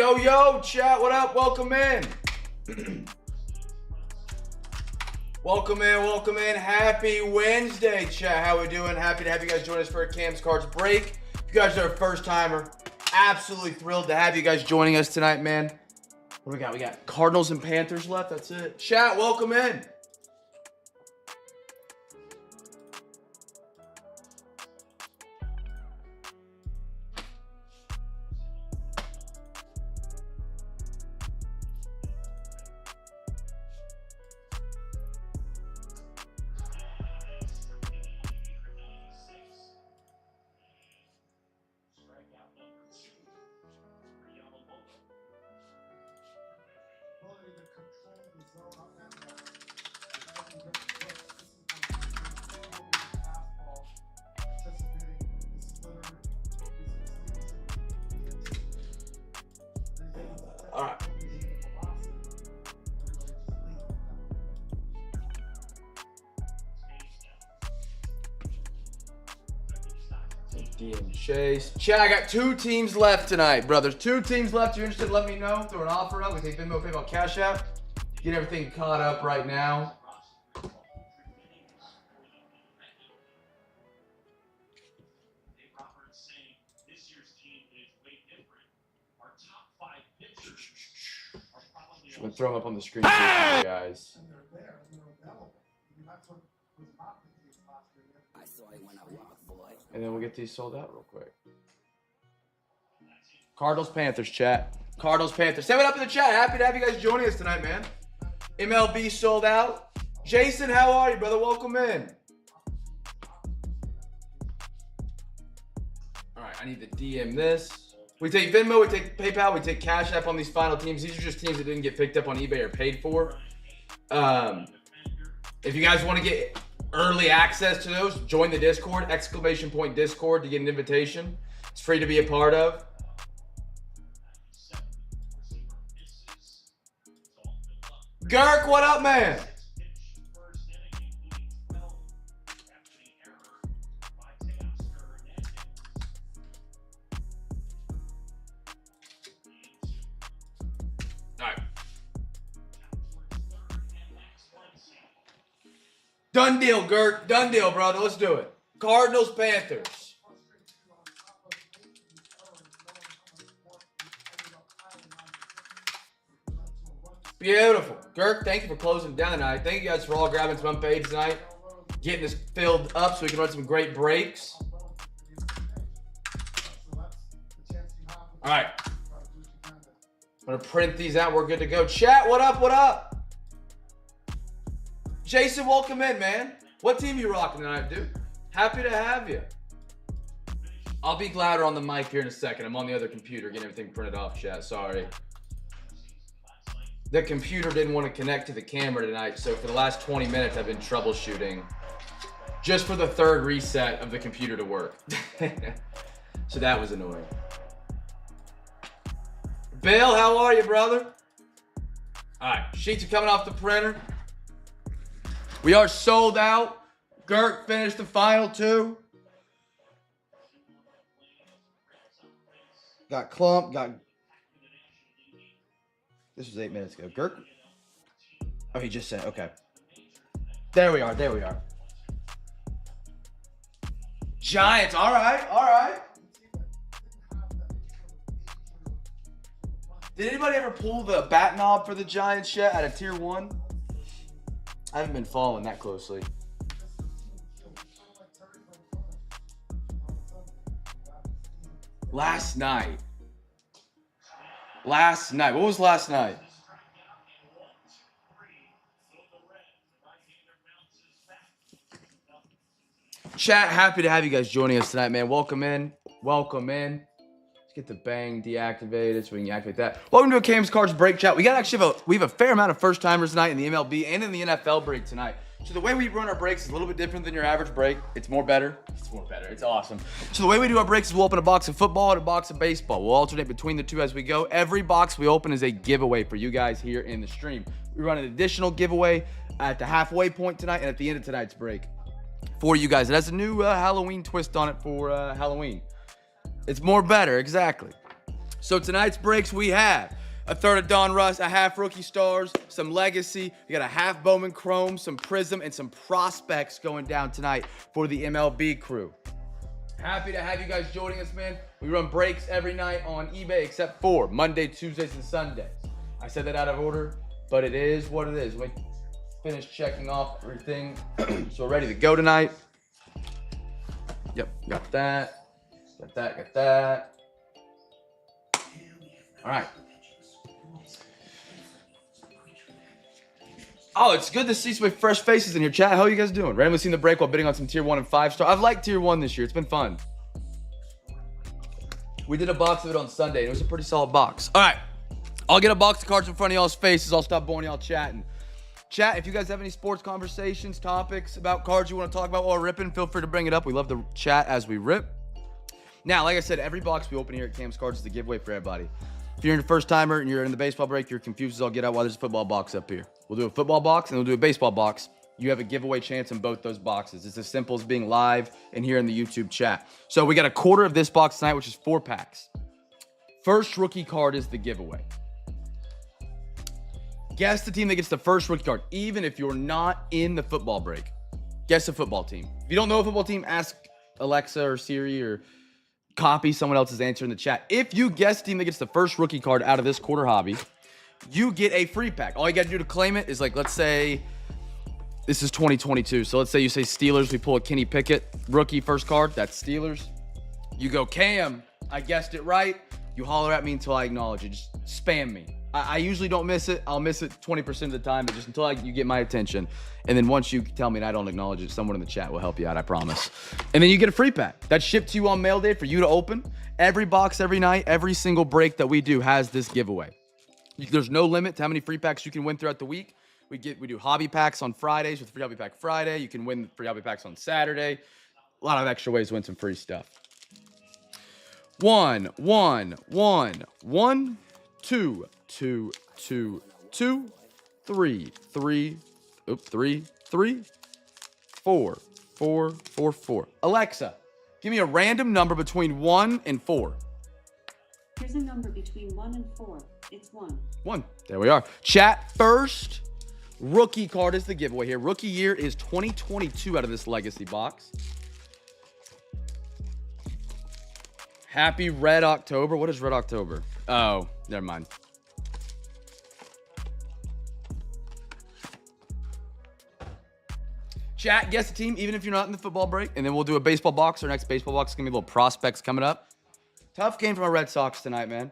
Yo, yo, chat, what up? Welcome in. Welcome in. Happy Wednesday, chat. How we doing? Happy to have you guys join us for a Cam's Cards break. If you guys are a first timer, absolutely thrilled to have you guys joining us tonight, man. What do we got? We got Cardinals and Panthers left. That's it. Chat, welcome in. All right. DM Chase. Chat, I got 2 teams left tonight, brothers. 2 teams left. You're interested? Let me know. Throw an offer up. We take Venmo, PayPal, Cash App. Get everything caught up right now. I'm gonna throw them up on the screen for you guys. And then we'll get these sold out real quick. Cardinals, Panthers, chat. Cardinals, Panthers. Say what up in the chat. Happy to have you guys joining us tonight, man. MLB sold out. Jason, how are you, brother? Welcome in. All right, I need to DM this. We take Venmo, we take PayPal, we take Cash App on these final teams. These are just teams that didn't get picked up on eBay or paid for. If you guys want to get early access to those, join the Discord, ! Discord, to get an invitation. It's free to be a part of. Girk, what up, man? Done deal, Gert. Done deal, brother. Let's do it. Cardinals, Panthers. Beautiful. Gert, thank you for closing down tonight. Thank you guys for all grabbing some unpaid tonight. Getting this filled up so we can run some great breaks. All right. I'm going to print these out. We're good to go. Chat, what up? What up? Jason, welcome in, man. What team you rocking tonight, dude? Happy to have you. I'll be louder on the mic here in a second. I'm on the other computer getting everything printed off, chat. Sorry. The computer didn't want to connect to the camera tonight, so for the last 20 minutes, I've been troubleshooting just for the 3rd reset of the computer to work. So that was annoying. Bill, how are you, brother? All right, sheets are coming off the printer. We are sold out. Gert finished the final 2. Got Clump, This was 8 minutes ago. Gert? Oh, he just said, okay. There we are. Giants, all right. Did anybody ever pull the bat knob for the Giants yet out of Tier 1? I haven't been following that closely. Last night. What was last night? Chat, happy to have you guys joining us tonight, man. Welcome in. Let's get the bang deactivated so we can activate that. Welcome to a Cam's Cards break, chat. We have a fair amount of first timers tonight in the MLB and in the NFL break tonight. So the way we run our breaks is a little bit different than your average break. It's better. It's awesome. So the way we do our breaks is we'll open a box of football and a box of baseball. We'll alternate between the two as we go. Every box we open is a giveaway for you guys here in the stream. We run an additional giveaway at the halfway point tonight and at the end of tonight's break for you guys. It has a new Halloween twist on it for Halloween. It's better, exactly. So tonight's breaks, we have a third of Donruss, a half Rookie Stars, some Legacy. We got a half Bowman Chrome, some Prism, and some Prospects going down tonight for the MLB crew. Happy to have you guys joining us, man. We run breaks every night on eBay except for Monday, Tuesdays, and Sundays. I said that out of order, but it is what it is. We finished checking off everything, so we're ready to go tonight. Yep, got that. Got that, got that. All right. Oh, it's good to see some fresh faces in here. Chat, how are you guys doing? Randomly seen the break while bidding on some tier 1 and 5-star. I've liked tier 1 this year. It's been fun. We did a box of it on Sunday, and it was a pretty solid box. All right. I'll get a box of cards in front of y'all's faces. I'll stop boring y'all chatting. Chat, if you guys have any sports conversations, topics about cards you want to talk about while ripping, feel free to bring it up. We love to chat as we rip. Now, like I said, every box we open here at Cam's Cards is a giveaway for everybody. If you're a first timer and you're in the baseball break, you're confused as all get out, while there's a football box up here. We'll do a football box and we'll do a baseball box. You have a giveaway chance in both those boxes. It's as simple as being live and here in the YouTube chat. So we got a quarter of this box tonight, which is 4 packs. First rookie card is the giveaway. Guess the team that gets the first rookie card, even if you're not in the football break. Guess a football team. If you don't know a football team, ask Alexa or Siri or copy someone else's answer in the chat. If you guess the team that gets the first rookie card out of this quarter hobby, you get a free pack. All you got to do to claim it is, like, let's say this is 2022. So let's say you say Steelers. We pull a Kenny Pickett rookie first card. That's Steelers. You go, Cam, I guessed it right. You holler at me until I acknowledge it. Just spam me. I usually don't miss it. I'll miss it 20% of the time, but just until you get my attention. And then once you tell me and I don't acknowledge it, someone in the chat will help you out, I promise. And then you get a free pack. That's shipped to you on mail day for you to open. Every box, every night, every single break that we do has this giveaway. There's no limit to how many free packs you can win throughout the week. We do hobby packs on Fridays with Free Hobby Pack Friday. You can win free hobby packs on Saturday. A lot of extra ways to win some free stuff. 1, 1, 1, 1, 2, 2, 2, 2, 3, 3, 3, 3, 4, 4, 4, 4. Alexa, give me a random number between 1 and 4. Here's a number between 1 and 4. It's 1. 1. There we are. Chat, first rookie card is the giveaway here. Rookie year is 2022 out of this Legacy box. Happy Red October. What is Red October? Oh, never mind. Chat, guess the team, even if you're not in the football break. And then we'll do a baseball box. Our next baseball box is going to be a little prospects coming up. Tough game for my Red Sox tonight, man.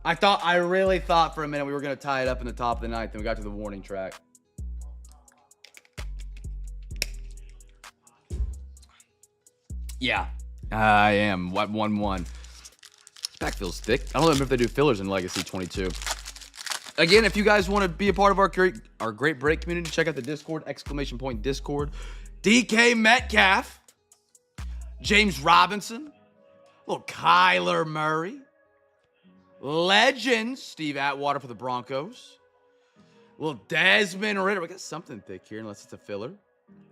I really thought for a minute we were going to tie it up in the top of the ninth. Then we got to the warning track. Yeah, I am. 1-1. This pack feels thick. I don't remember if they do fillers in Legacy 22. Again, if you guys want to be a part of our great break community, check out the Discord, !Discord. DK Metcalf, James Robinson, little Kyler Murray, legends, Steve Atwater for the Broncos, little Desmond Ridder. We got something thick here, unless it's a filler.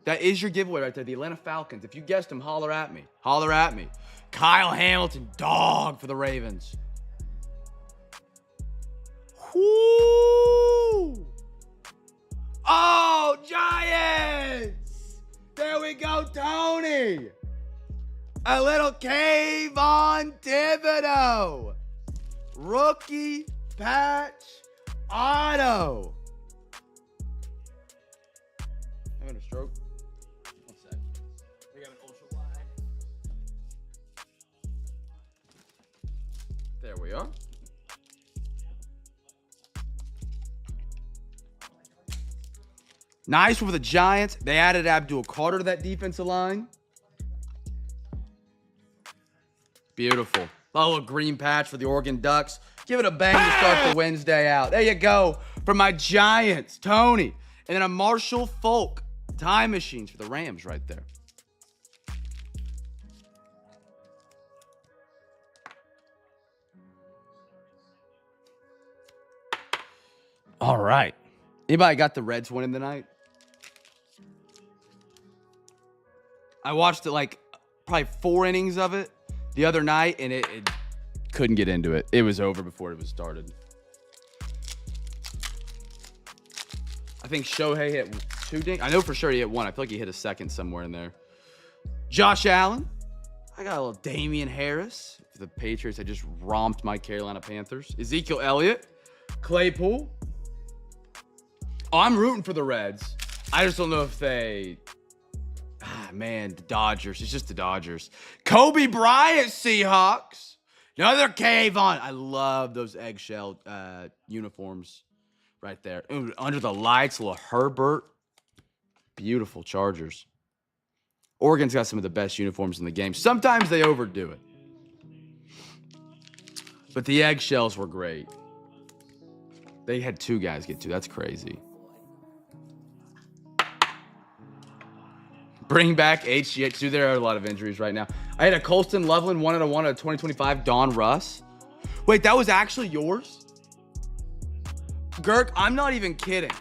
That is your giveaway right there, the Atlanta Falcons. If you guessed them, holler at me. Holler at me. Kyle Hamilton, dog for the Ravens. Whoo! Oh, Giants! There we go, Tony! A little Kayvon Thibodeau. Rookie patch auto. Having a stroke? One sec. We got an ultra wide. There we are. Nice for the Giants. They added Abdul Carter to that defensive line. Beautiful. A little green patch for the Oregon Ducks. Give it a bang to start the Wednesday out. There you go. For my Giants, Tony. And then a Marshall Falk. Time machines for the Rams right there. All right. Anybody got the Reds winning tonight? I watched it like probably 4 innings of it the other night, and it couldn't get into it. It was over before it was started. I think Shohei hit 2 dink. I know for sure he hit 1. I feel like he hit a second somewhere in there. Josh Allen. I got a little Damian Harris for the Patriots. I just romped my Carolina Panthers. Ezekiel Elliott. Claypool. Oh, I'm rooting for the Reds. I just don't know if they... man, the Dodgers. It's just the Dodgers. Kobe Bryant, Seahawks. Another Kayvon. I love those eggshell uniforms right there. Ooh, under the lights, a little Herbert. Beautiful Chargers. Oregon's got some of the best uniforms in the game. Sometimes they overdo it. But the eggshells were great. They had 2 guys get 2. That's crazy. Bring back HGH. Dude, there are a lot of injuries right now. I had a Colston Loveland 1-1 out of 2025 Donruss. Wait, that was actually yours? Girk, I'm not even kidding.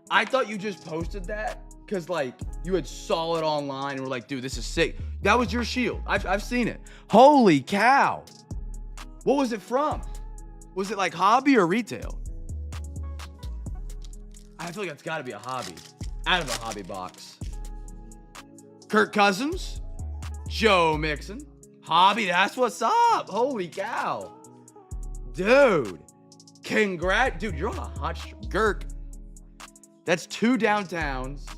I thought you just posted that because, like, you had saw it online and were like, dude, this is sick. That was your shield. I've seen it. Holy cow. What was it from? Was it, like, hobby or retail? I feel like it's got to be a hobby. Out of a hobby box. Kirk Cousins, Joe Mixon, hobby, that's what's up. Holy cow. Dude, dude, you're on a hot Girk. That's 2 downtowns.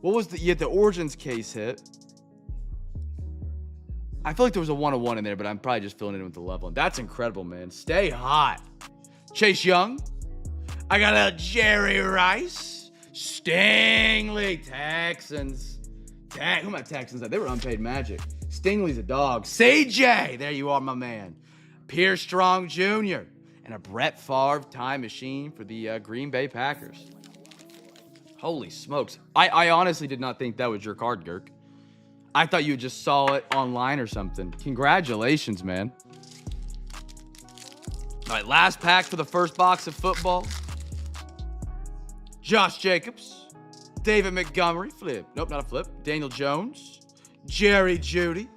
What was you had the Origins case hit. I feel like there was a 1-1 in there, but I'm probably just filling it in with the level. That's incredible, man. Stay hot. Chase Young. I got a Jerry Rice. Stingley, Texans. Who am I Texans? They were unpaid magic. Stingley's a dog. CJ, there you are, my man. Pierce Strong Jr. and a Brett Favre time machine for the Green Bay Packers. Holy smokes. I honestly did not think that was your card, Girk. I thought you just saw it online or something. Congratulations, man. All right, last pack for the first box of football. Josh Jacobs. David Montgomery, flip. Nope, not a flip. Daniel Jones. Jerry Jeudy.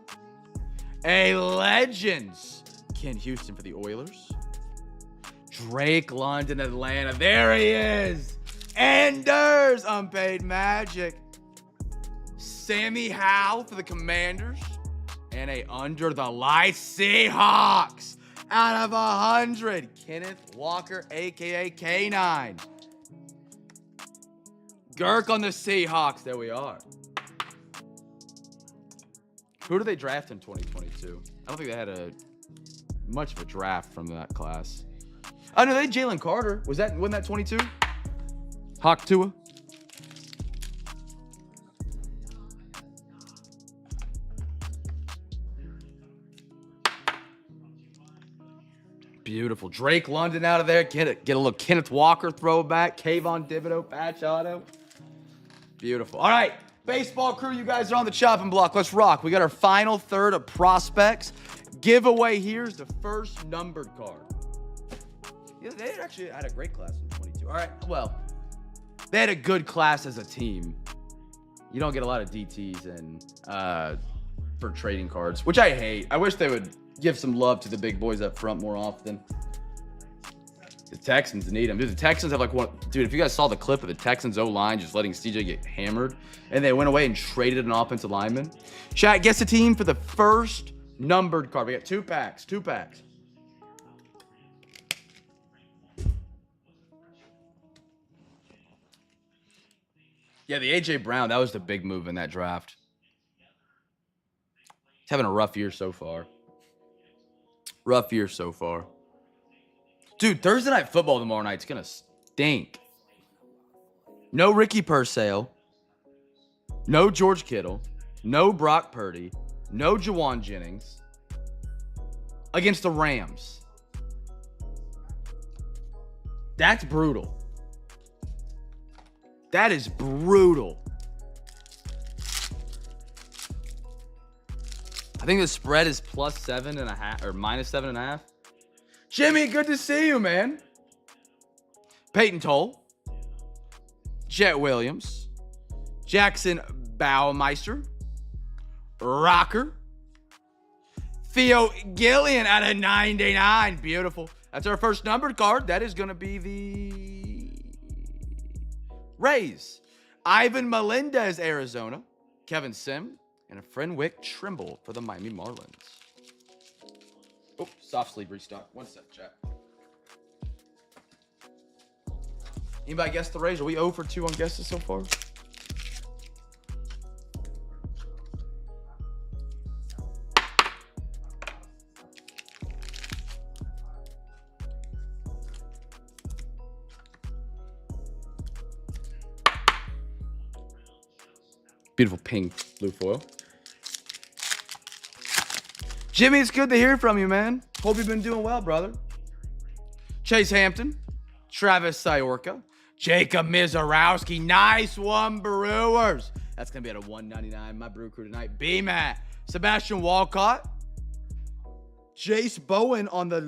A Legends. Ken Houston for the Oilers. Drake London, Atlanta. There he is. Anders, unpaid magic. Sammy Howell for the Commanders. And a under the lights Seahawks. Out of 100. Kenneth Walker, a.k.a. K9. Girk on the Seahawks. There we are. Who did they draft in 2022? I don't think they had much of a draft from that class. Oh, no, they had Jalen Carter. Wasn't that 22? Hawk Tua. Beautiful. Drake London out of there. Get a little Kenneth Walker throwback. Kayvon Thibodeau patch auto. Beautiful. All right, baseball crew, you guys are on the chopping block. Let's rock. We got our final third of prospects. Giveaway here's the first numbered card. Yeah, they actually had a great class in 22. All right, well, they had a good class as a team. You don't get a lot of DTs and for trading cards, which I hate. I wish they would give some love to the big boys up front more often. The Texans need them. Dude, the Texans have like one. Dude, if you guys saw the clip of the Texans O-line just letting CJ get hammered, and they went away and traded an offensive lineman. Chat, guess the team for the first numbered card. We got 2 packs. 2 packs. Yeah, the A.J. Brown, that was the big move in that draft. He's having a rough year so far. Rough year so far. Dude, Thursday Night Football tomorrow night's going to stink. No Ricky Purcell. No George Kittle. No Brock Purdy. No Jawan Jennings. Against the Rams. That's brutal. That is brutal. I think the spread is plus 7.5 or minus 7.5. Jimmy, good to see you, man. Peyton Toll. Jet Williams. Jackson Baumeister. Rocker. Theo Gillian out of 99. Beautiful. That's our first numbered card. That is going to be the Rays. Ivan Melendez, Arizona. Kevin Sim. And a Frenwick Trimble for the Miami Marlins. Oh, soft sleeve restock. One sec, chat. Anybody guess the Rays? Are we 0 for 2 on guesses so far? Beautiful pink blue foil. Jimmy, it's good to hear from you, man. Hope you've been doing well, brother. Chase Hampton, Travis Syorka, Jacob Mizorowski. Nice one, Brewers. That's going to be at a 199. My brew crew tonight. B-Matt, Sebastian Walcott, Jace Bowen on the,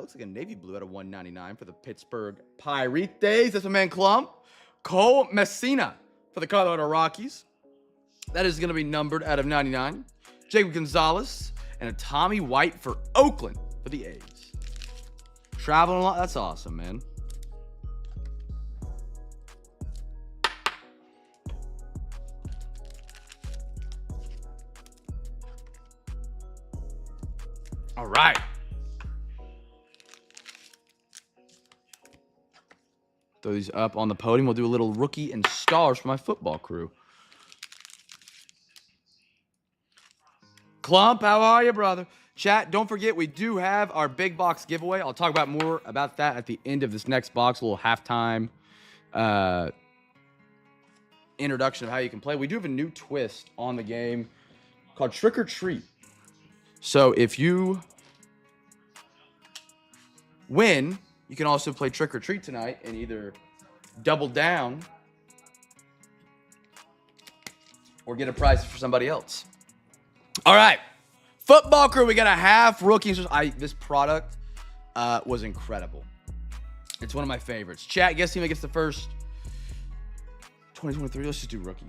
looks like a navy blue at a 199 for the Pittsburgh Pirates. That's my man Clump. Cole Messina for the Colorado Rockies. That is going to be numbered out of 99. Jacob Gonzalez and a Tommy White for Oakland for the A's. Traveling a lot. That's awesome, man. All right. Throw these up on the podium. We'll do a little rookie and stars for my football crew. Clump, how are you, brother? Chat, don't forget, we do have our big box giveaway. I'll talk about more about that at the end of this next box, a little halftime introduction of how you can play. We do have a new twist on the game called Trick or Treat. So if you win, you can also play Trick or Treat tonight and either double down or get a prize for somebody else. All right, football crew, we got a half rookie. This product was incredible. It's one of my favorites. Chat, guess team that gets the first 2023. Let's just do rookie.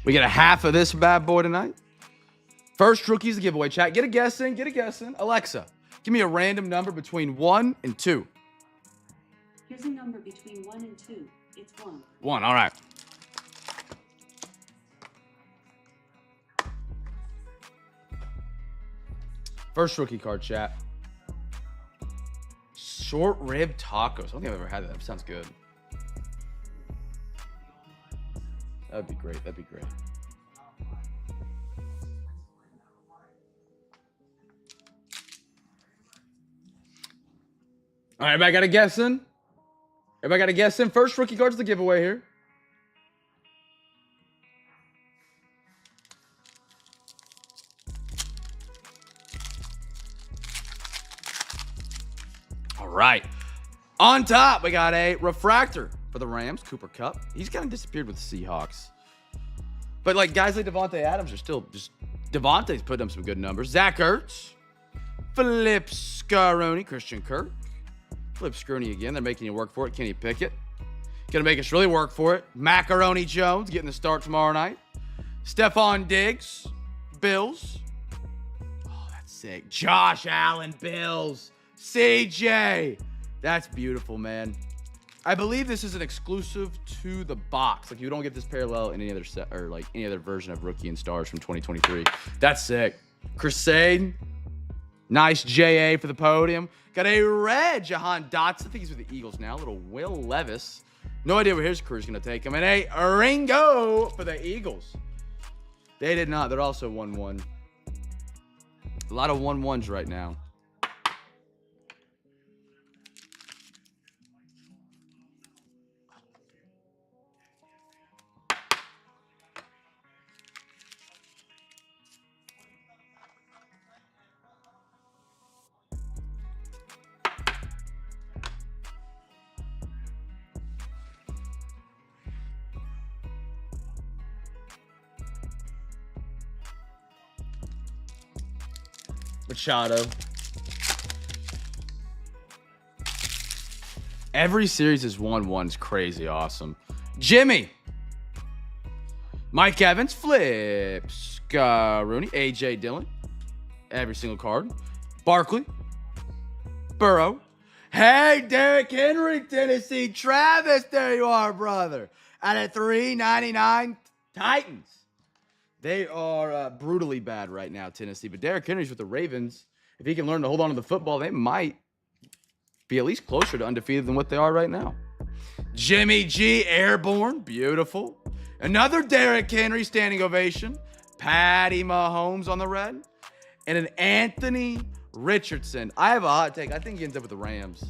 We get a half of this bad boy tonight. First rookie's the giveaway, chat. Get a guess in, get a guess in. Alexa, give me a random number between 1 and 2. Here's a number between 1 and 2. It's 1. 1, all right. First rookie card, chat. Short rib tacos. I don't think I've ever had that. That sounds good. That would be great. That'd be great. All right, everybody got a guess in? Everybody got a guess in? First rookie card's the giveaway here. All right. On top, we got a refractor for the Rams, Cooper Kupp. He's kind of disappeared with the Seahawks. But like guys like Devontae Adams are still just... Devontae's putting up some good numbers. Zach Ertz. Flip Scaroni. Christian Kirk. Flip Scaroni again. They're making you work for it. Kenny Pickett. Gonna make us really work for it. Macaroni Jones getting the start tomorrow night. Stephon Diggs. Bills. Oh, that's sick. Josh Allen. Bills. CJ. That's beautiful, man. I believe this is an exclusive to the box. Like, you don't get this parallel in any other set or like any other version of Rookie and Stars from 2023. That's sick. Crusade. Nice JA for the podium. Got a red Jahan Dotson. I think he's with the Eagles now. Little Will Levis. No idea where his career is going to take him. And a Ringo for the Eagles. They did not. They're also 1-1. A lot of 1-1s right now. Machado. Every series is 1-1. It's crazy awesome. Jimmy. Mike Evans. Flips. Rooney. A.J. Dillon. Every single card. Barkley. Burrow. Hey, Derrick Henry, Tennessee. Travis, there you are, brother. Out of $3.99 Titans. They are brutally bad right now, Tennessee. But Derrick Henry's with the Ravens. If he can learn to hold on to the football, they might be at least closer to undefeated than what they are right now. Jimmy G, airborne. Beautiful. Another Derrick Henry standing ovation. Patty Mahomes on the red. And an Anthony Richardson. I have a hot take. I think he ends up with the Rams.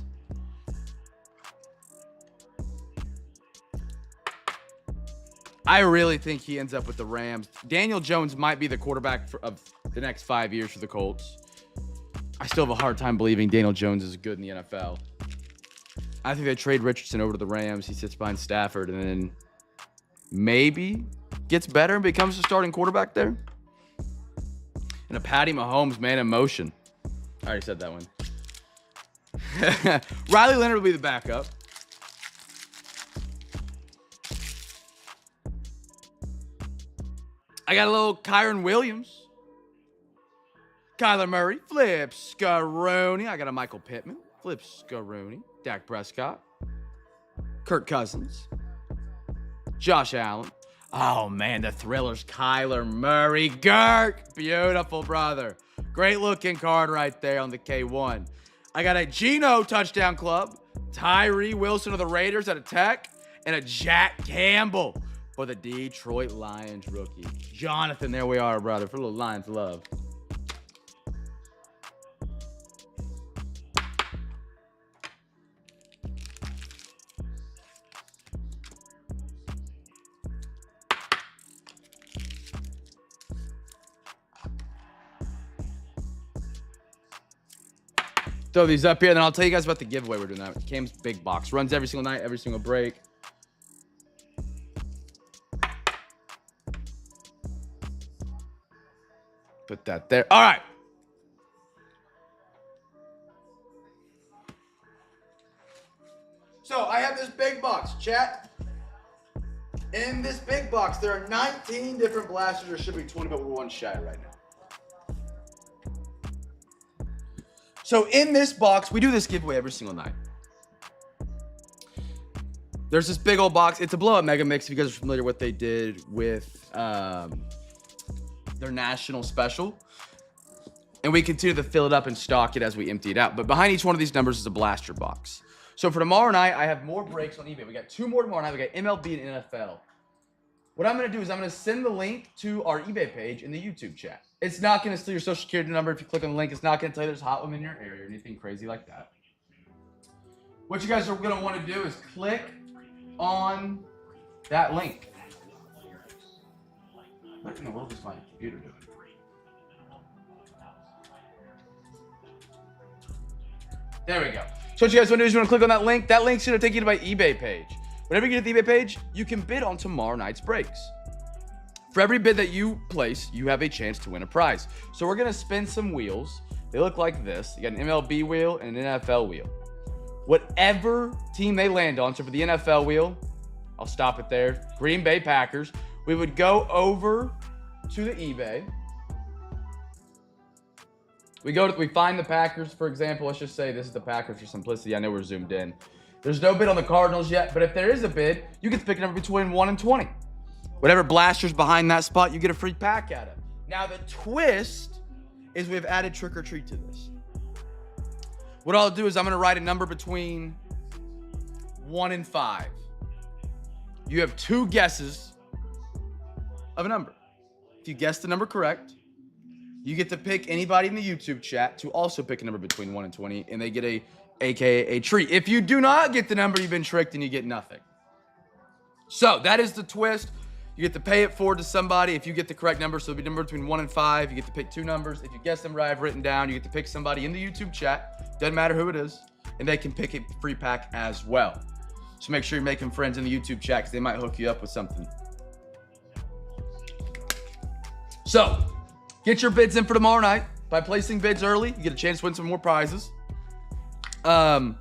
I really think he ends up with the Rams. Daniel Jones might be the quarterback of the next 5 years for the Colts. I still have a hard time believing Daniel Jones is good in the NFL. I think they trade Richardson over to the Rams. He sits behind Stafford and then maybe gets better and becomes the starting quarterback there. And a Patty Mahomes man in motion. I already said that one. Riley Leonard will be the backup. I got a little Kyron Williams. Kyler Murray. Flips. Scaroni. I got a Michael Pittman. Flips. Scaroni. Dak Prescott. Kirk Cousins. Josh Allen. Oh, man, the thrillers. Kyler Murray. Girk. Beautiful, brother. Great looking card right there on the K1. I got a Geno touchdown club. Tyree Wilson of the Raiders at a Tech. And a Jack Campbell for the Detroit Lions rookie. Jonathan, there we are, brother, for a little Lions love. Throw these up here, and then I'll tell you guys about the giveaway we're doing that. Cam's big box. Runs every single night, every single break. Put that there. All right. So I have this big box, chat. In this big box, there are 19 different blasters. There should be 20, but we're one shy right now. So in this box, we do this giveaway every single night. There's this big old box. It's a blow-up mega mix. If you guys are familiar with what they did with their national special. And we continue to fill it up and stock it as we empty it out. But behind each one of these numbers is a blaster box. So for tomorrow night, I have more breaks on eBay. We got 2 more tomorrow night. We got MLB and NFL. What I'm going to do is I'm going to send the link to our eBay page in the YouTube chat. It's not going to steal your social security number if you click on the link. It's not going to tell you there's hot women in your area or anything crazy like that. What you guys are going to want to do is click on that link. What in the world is my computer doing? There we go. So what you guys want to do is you want to click on that link. That link's going to take you to my eBay page. Whenever you get to the eBay page, you can bid on tomorrow night's breaks. For every bid that you place, you have a chance to win a prize. So we're going to spin some wheels. They look like this. You got an MLB wheel and an NFL wheel. Whatever team they land on, so for the NFL wheel, I'll stop it there. Green Bay Packers. We would go over to the eBay. We find the Packers, for example. Let's just say this is the Packers for simplicity. I know we're zoomed in. There's no bid on the Cardinals yet, but if there is a bid, you get to pick a number between 1 and 20. Whatever blaster's behind that spot, you get a free pack at it. Now, the twist is we've added trick or treat to this. What I'll do is I'm going to write a number between 1 and 5. You have 2 guesses of a number. If you guess the number correct, you get to pick anybody in the YouTube chat to also pick a number between 1 and 20, and they get a treat. If you do not get the number, you've been tricked and you get nothing. So that is the twist. You get to pay it forward to somebody if you get the correct number. So it'll be a number between 1 and 5. You get to pick 2 numbers. If you guess them right, I've written down. You get to pick somebody in the YouTube chat. Doesn't matter who it is. And they can pick a free pack as well. So make sure you're making friends in the YouTube chat because they might hook you up with something. So get your bids in for tomorrow night. By placing bids early, you get a chance to win some more prizes. Yeah,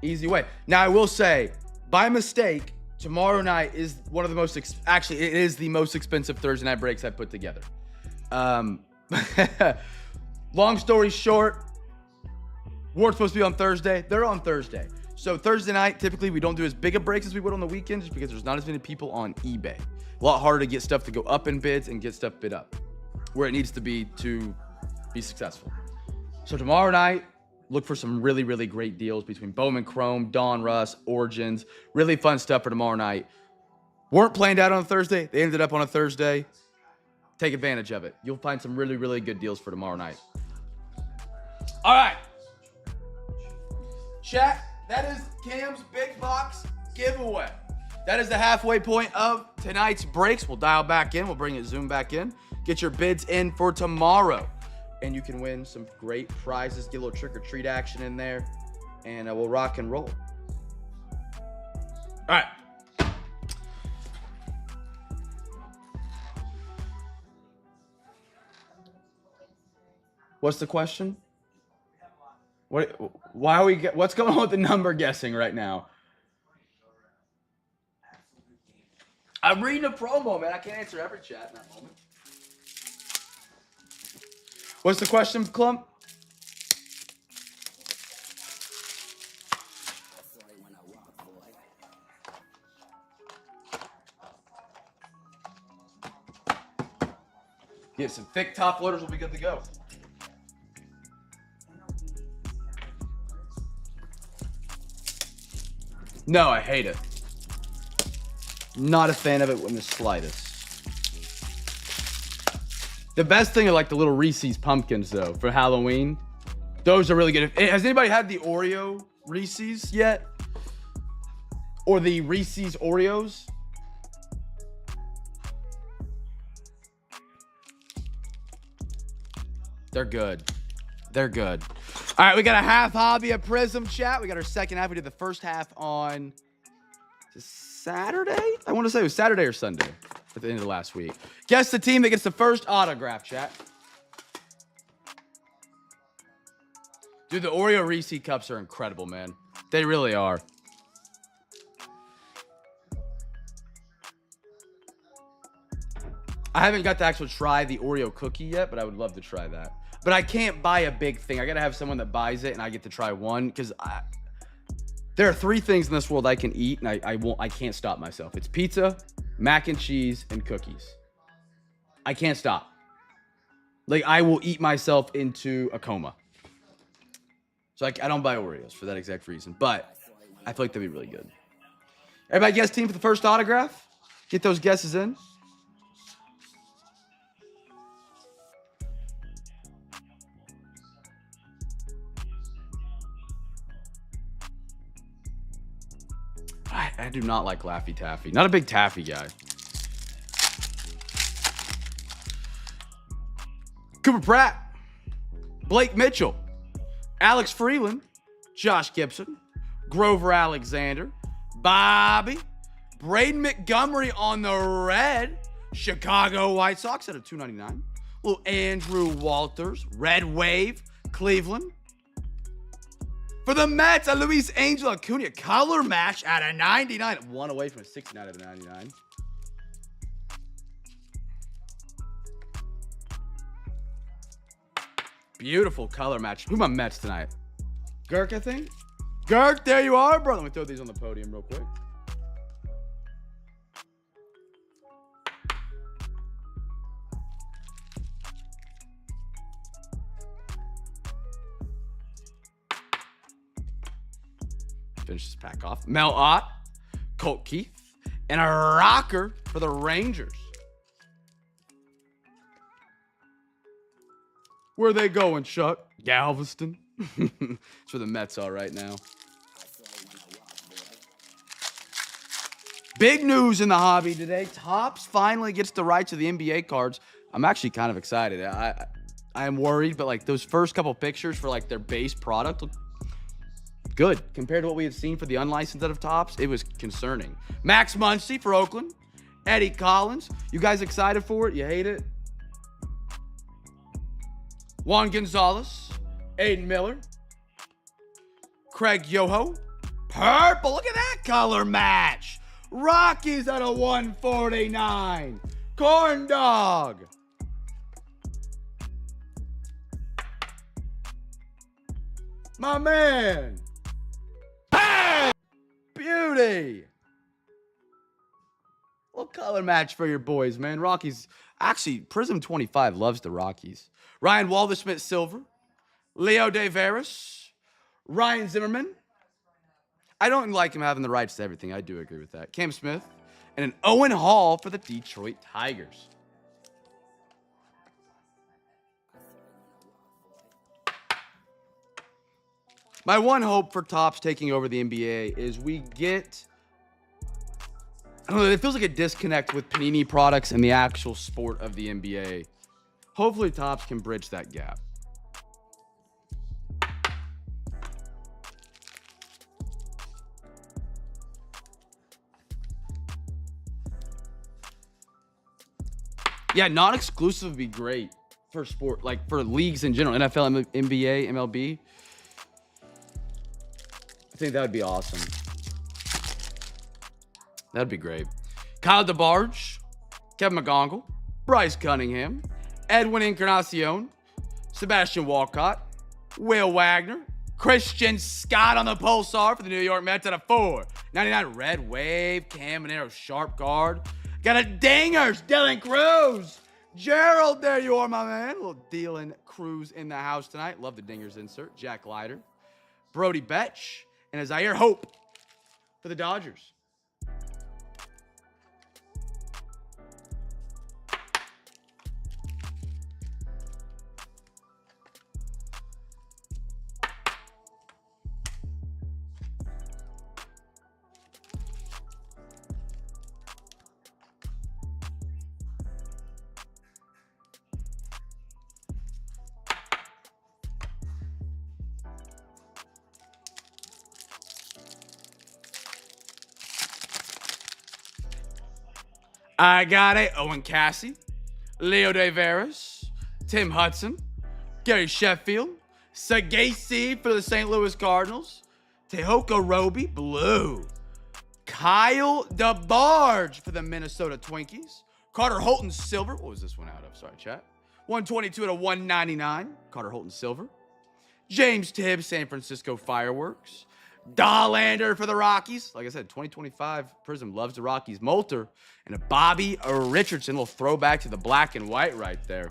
easy way. Now I will say, by mistake, tomorrow night is one of the most, actually, it is the most expensive Thursday night breaks I've put together. Long story short, Ward's supposed to be on Thursday. They're on Thursday. So Thursday night, typically we don't do as big a breaks as we would on the weekend just because there's not as many people on eBay. A lot harder to get stuff to go up in bids and get stuff bid up where it needs to be successful. So tomorrow night, look for some really, really great deals between Bowman Chrome, Donruss, Origins. Really fun stuff for tomorrow night. Weren't planned out on a Thursday. They ended up on a Thursday. Take advantage of it. You'll find some really, really good deals for tomorrow night. All right. Chat, that is Cam's big box giveaway. That is the halfway point of tonight's breaks. We'll dial back in. We'll bring it zoom back in. Get your bids in for tomorrow. And you can win some great prizes. Get a little trick-or-treat action in there. And we'll rock and roll. All right. What's the question? Why are what's going on with the number guessing right now? I'm reading a promo, man. I can't answer every chat in that moment. What's the question, Clump? Get some thick top loaders, we'll be good to go. No, I hate it. Not a fan of it in the slightest. The best thing are like the little Reese's pumpkins though for Halloween. Those are really good. Has anybody had the Oreo Reese's yet? Or the Reese's Oreos? They're good. They're good. All right, we got a half hobby of Prism chat. We got our second half. We did the first half on Saturday? I want to say it was Saturday or Sunday at the end of last week. Guess the team that gets the first autograph, chat. Dude, the Oreo Reese cups are incredible, man. They really are. I haven't got to actually try the Oreo cookie yet, but I would love to try that. But I can't buy a big thing. I got to have someone that buys it and I get to try one because there are 3 things in this world I can eat and I can't stop myself. It's pizza, mac and cheese, and cookies. I can't stop. Like I will eat myself into a coma. So I don't buy Oreos for that exact reason, but I feel like that'd be really good. Everybody guess team for the first autograph? Get those guesses in. I do not like Laffy Taffy. Not a big Taffy guy. Cooper Pratt. Blake Mitchell. Alex Freeland. Josh Gibson. Grover Alexander. Bobby. Braden Montgomery on the red. Chicago White Sox at a $2.99. Little Andrew Walters. Red Wave. Cleveland. For the Mets, a Luis Angel Acuna color match at a 99. 1 away from a 69 out of 99. Beautiful color match. Who are my Mets tonight? Girk, I think? Girk, there you are, bro. Let me throw these on the podium real quick. Finish this pack off. Mel Ott, Colt Keith, and a rocker for the Rangers. Where are they going, Chuck? Galveston. That's where the Mets are right now. Big news in the hobby today. Topps finally gets the rights to the NBA cards. I'm actually kind of excited. I am worried, but like those first couple pictures for like their base product look good compared to what we had seen for the unlicensed out of Topps. It was concerning. Max Muncy for Oakland. Eddie Collins. You guys excited for it? You hate it? Juan Gonzalez, Aiden Miller, Craig Yoho, purple. Look at that color match. Rockies at a 149. Corn Dog. My man. Hey! Beauty. Little color match for your boys, man. Rockies. Actually, Prism 25 loves the Rockies. Ryan Waldersmith Silver. Leo De Veras. Ryan Zimmerman. I don't like him having the rights to everything. I do agree with that. Cam Smith. And an Owen Hall for the Detroit Tigers. My one hope for Topps taking over the NBA is we get... I don't know, it feels like a disconnect with Panini products and the actual sport of the NBA. Hopefully Topps can bridge that gap. Yeah, non-exclusive would be great for sport, like for leagues in general, NFL, NBA, MLB. I think that would be awesome. That'd be great. Kyle DeBarge, Kevin McGongle, Bryce Cunningham, Edwin Encarnacion, Sebastian Walcott, Will Wagner, Christian Scott on the Pulsar for the New York Mets at a 4.99 Red Wave, Caminero Sharp Guard. Got a dingers, Dylan Cruz. Gerald, there you are, my man. A little Dylan Cruz in the house tonight. Love the dingers insert. Jack Leiter, Brody Betch, and Zaire Hope for the Dodgers. I got it. Owen Cassie, Leo De Veras, Tim Hudson, Gary Sheffield, Sagasi for the St. Louis Cardinals, Tehoka Roby, blue, Kyle DeBarge for the Minnesota Twinkies, Carter Holton silver. What was this one out of? Sorry, chat. 122 to 199. Carter Holton silver. James Tibbs, San Francisco Fireworks. Dollander for the Rockies. Like I said, 2025 Prism loves the Rockies. Molter and a Bobby Richardson. Little throwback to the black and white right there.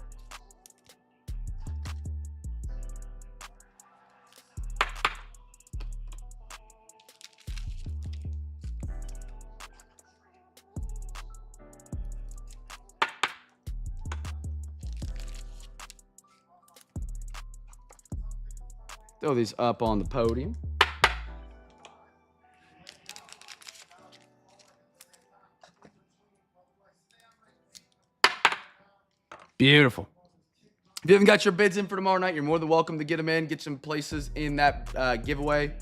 Throw these up on the podium. Beautiful. If you haven't got your bids in for tomorrow night, you're more than welcome to get them in. Get some places in that giveaway.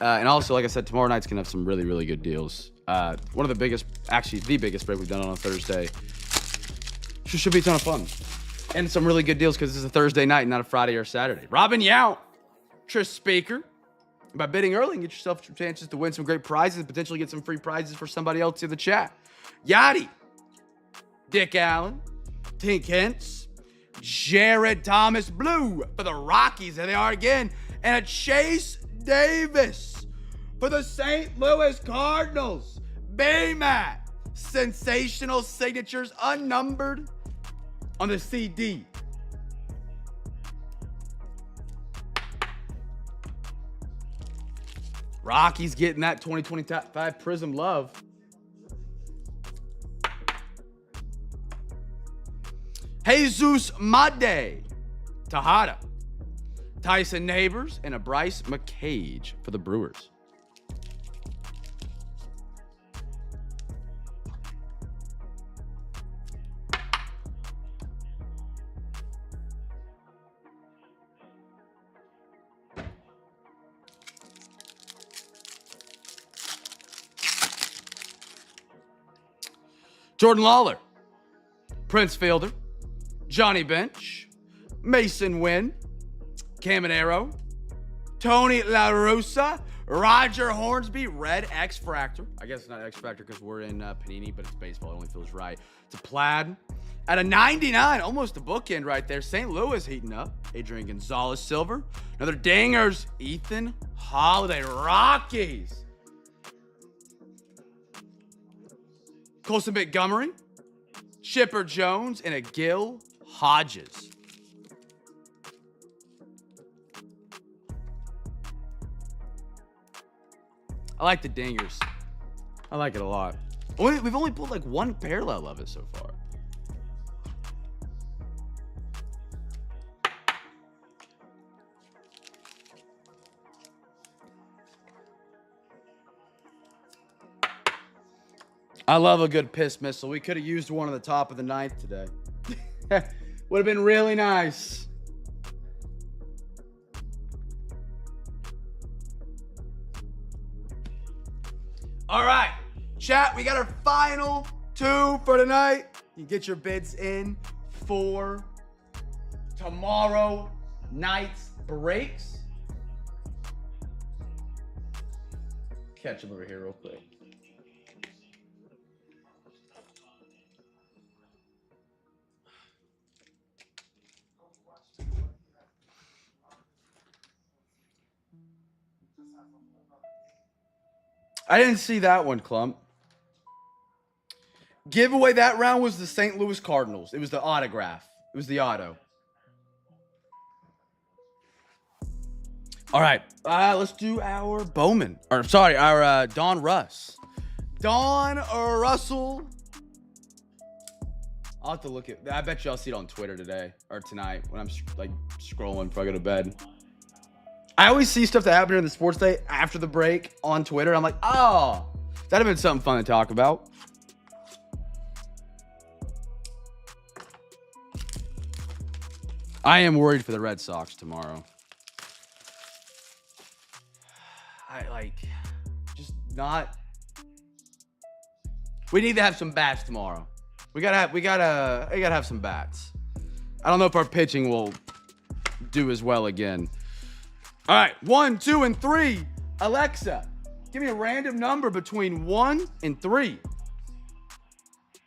And also, like I said, tomorrow night's going to have some really, really good deals. One of the biggest, actually the biggest break we've done on a Thursday. Should be a ton of fun. And some really good deals because this is a Thursday night, not a Friday or Saturday. Robin Yount, Tris Speaker. By bidding early, and get yourself some chances to win some great prizes and potentially get some free prizes for somebody else in the chat. Yachty, Dick Allen, Tink Hintz, Jared Thomas Blue for the Rockies. There they are again. And a Chase Davis for the St. Louis Cardinals. Baymat. Sensational signatures, unnumbered on the CD. Rockies getting that 2025 Prism love. Jesus Made, Tejada, Tyson Neighbors, and a Bryce McCage for the Brewers. Jordan Lawler, Prince Fielder, Johnny Bench, Mason Wynn, Caminero, Tony La Russa, Roger Hornsby, Red X Fractor. I guess it's not X Factor because we're in Panini, but it's baseball. It only feels right. It's a plaid. At a 99, almost a bookend right there. St. Louis heating up. Adrian Gonzalez Silver. Another dingers. Ethan Holiday. Rockies. Colson Montgomery. Chipper Jones. And a Gil Hodges. I like the dingers. I like it a lot. We've only pulled like one parallel of it so far. I love a good piss missile. We could have used one on the top of the ninth today. Would have been really nice. All right, chat, we got our final two for tonight. You get your bids in for tomorrow night's breaks. Catch him over here real quick. I didn't see that one, Clump. Giveaway that round was the St. Louis Cardinals. It was the autograph. It was the auto. All right. Let's do our Bowman. Or, sorry, our Donruss. Don Russell. I'll have to look at... I bet you I'll see it on Twitter today. Or tonight when I'm, like, scrolling before I go to bed. I always see stuff that happened during the sports day after the break on Twitter. I'm like, oh, that'd have been something fun to talk about. I am worried for the Red Sox tomorrow. We need to have some bats tomorrow. We gotta have some bats. I don't know if our pitching will do as well again. All right, 1, 2, and 3. Alexa, give me a random number between 1 and 3.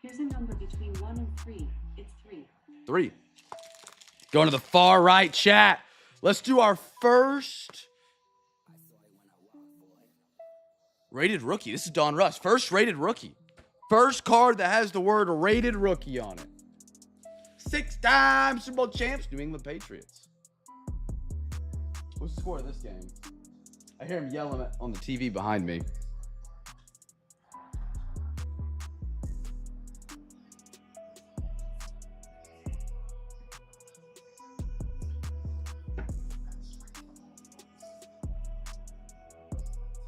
Here's a number between 1 and 3. It's 3. 3. Going to the far right chat. Let's do our first rated rookie. This is Donruss. First rated rookie. First card that has the word rated rookie on it. 6-time Super Bowl champs, New England Patriots. What's the score of this game? I hear him yelling on the TV behind me.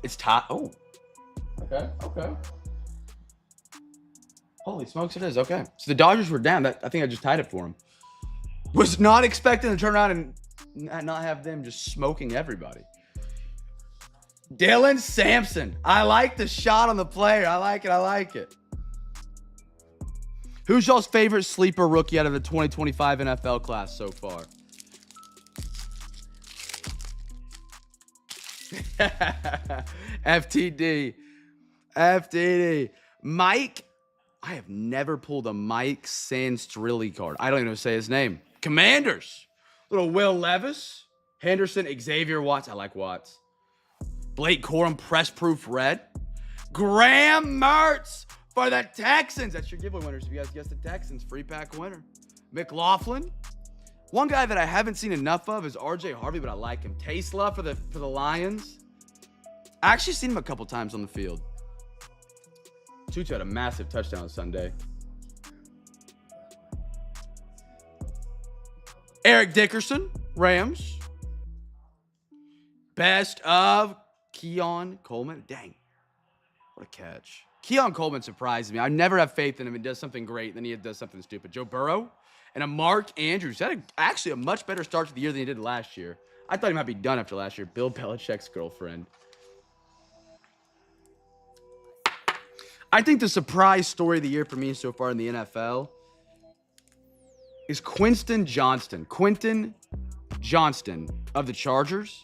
It's tied. Oh. Okay. Holy smokes, it is. Okay. So the Dodgers were down. I think I just tied it for him. Was not expecting to turn around and not have them just smoking everybody. Dylan Sampson. I like the shot on the player. I like it. Who's y'all's favorite sleeper rookie out of the 2025 NFL class so far? FTD. Mike. I have never pulled a Mike Sanstrilli card. I don't even know how to say his name. Commanders. Little Will Levis. Henderson. Xavier Watts. I like Watts. Blake Corum. Press proof red. Graham Mertz for the Texans. That's your giveaway winners. If you guys guess the Texans, free pack winner. McLaughlin. One guy that I haven't seen enough of is RJ Harvey, but I like him. Tasla for the Lions. I actually seen him a couple times on the field. Tutu had a massive touchdown Sunday. Eric Dickerson, Rams. Best of Keon Coleman. Dang, what a catch. Keon Coleman surprised me. I never have faith in him. He does something great, then he does something stupid. Joe Burrow and a Mark Andrews. Had actually a much better start to the year than he did last year. I thought he might be done after last year. Bill Belichick's girlfriend. I think the surprise story of the year for me so far in the NFL is Quinton Johnston. Quinton Johnston of the Chargers.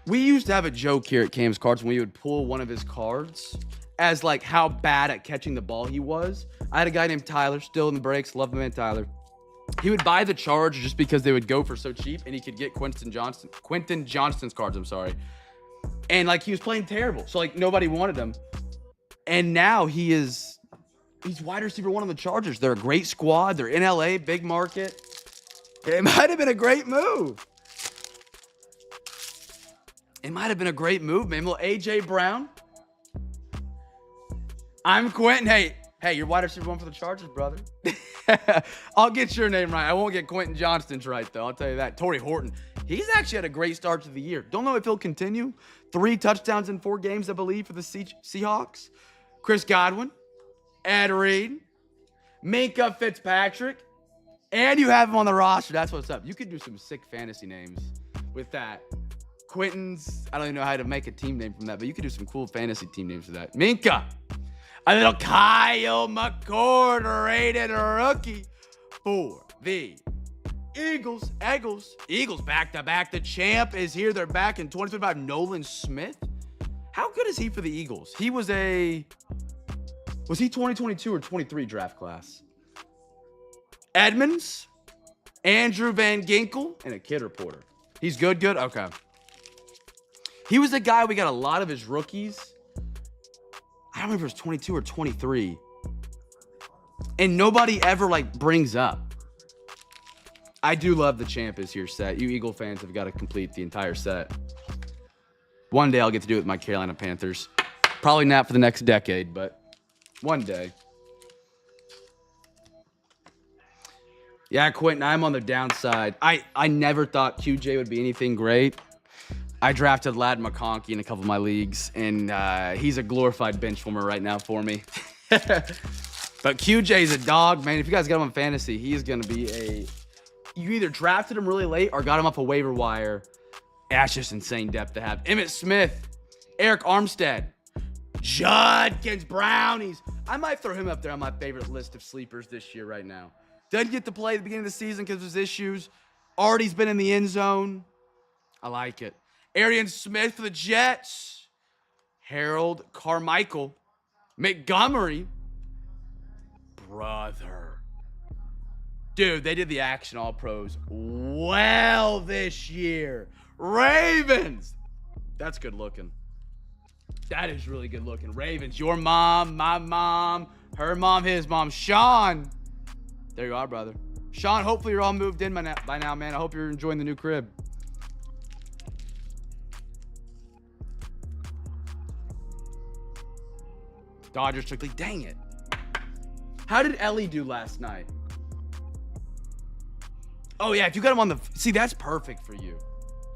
We used to have a joke here at Cam's Cards when we would pull one of his cards as like how bad at catching the ball he was. I had a guy named Tyler, still in the breaks, love the man Tyler. He would buy the Chargers just because they would go for so cheap, and he could get Quinton Johnston's cards, I'm sorry. And like he was playing terrible, so like nobody wanted him. And now he's wide receiver 1 on the Chargers. They're a great squad. They're in LA, big market. It might have been a great move. It might have been a great move, man. Little AJ Brown. I'm Quentin. Hey, you're wide receiver 1 for the Chargers, brother. I'll get your name right. I won't get Quinton Johnston's right, though. I'll tell you that. Torrey Horton. He's actually had a great start to the year. Don't know if he'll continue. 3 touchdowns in 4 games, I believe, for the Seahawks. Chris Godwin. Ed Reed. Minkah Fitzpatrick. And you have him on the roster. That's what's up. You could do some sick fantasy names with that. Quinton's, I don't even know how to make a team name from that, but you could do some cool fantasy team names for that. Minkah, a little Kyle McCord rated rookie for the Eagles. Eagles back-to-back. The champ is here. They're back in 2025. Nolan Smith. How good is he for the Eagles? Was he 2022 or 23 draft class? Edmonds, Andrew Van Ginkel, and a kid reporter. He's good? Okay. He was the guy we got a lot of his rookies. I don't remember if it was 22 or 23. And nobody ever like brings up. I do love the champ is here set. You Eagle fans have got to complete the entire set. One day I'll get to do it with my Carolina Panthers. Probably not for the next decade, but one day. Yeah, Quentin, I'm on the downside. I never thought QJ would be anything great. I drafted Ladd McConkey in a couple of my leagues, and he's a glorified bench warmer right now for me. But QJ's a dog, man. If you guys got him on fantasy, he is going to be a... You either drafted him really late or got him off a waiver wire. That's just insane depth to have. Emmitt Smith, Eric Armstead, Judkins, Brownies. I might throw him up there on my favorite list of sleepers this year right now. Doesn't get to play at the beginning of the season because of his issues. Already's been in the end zone. I like it. Arian Smith for the Jets. Harold Carmichael. Montgomery. Brother. Dude, they did the Action All Pros well this year. Ravens. That's good looking. That is really good looking. Ravens, your mom, my mom, her mom, his mom. Sean. There you are, brother. Sean, hopefully you're all moved in by now, man. I hope you're enjoying the new crib. Dodgers took lead. Dang it. How did Ellie do last night? Oh, yeah, if you got him on the... See, that's perfect for you.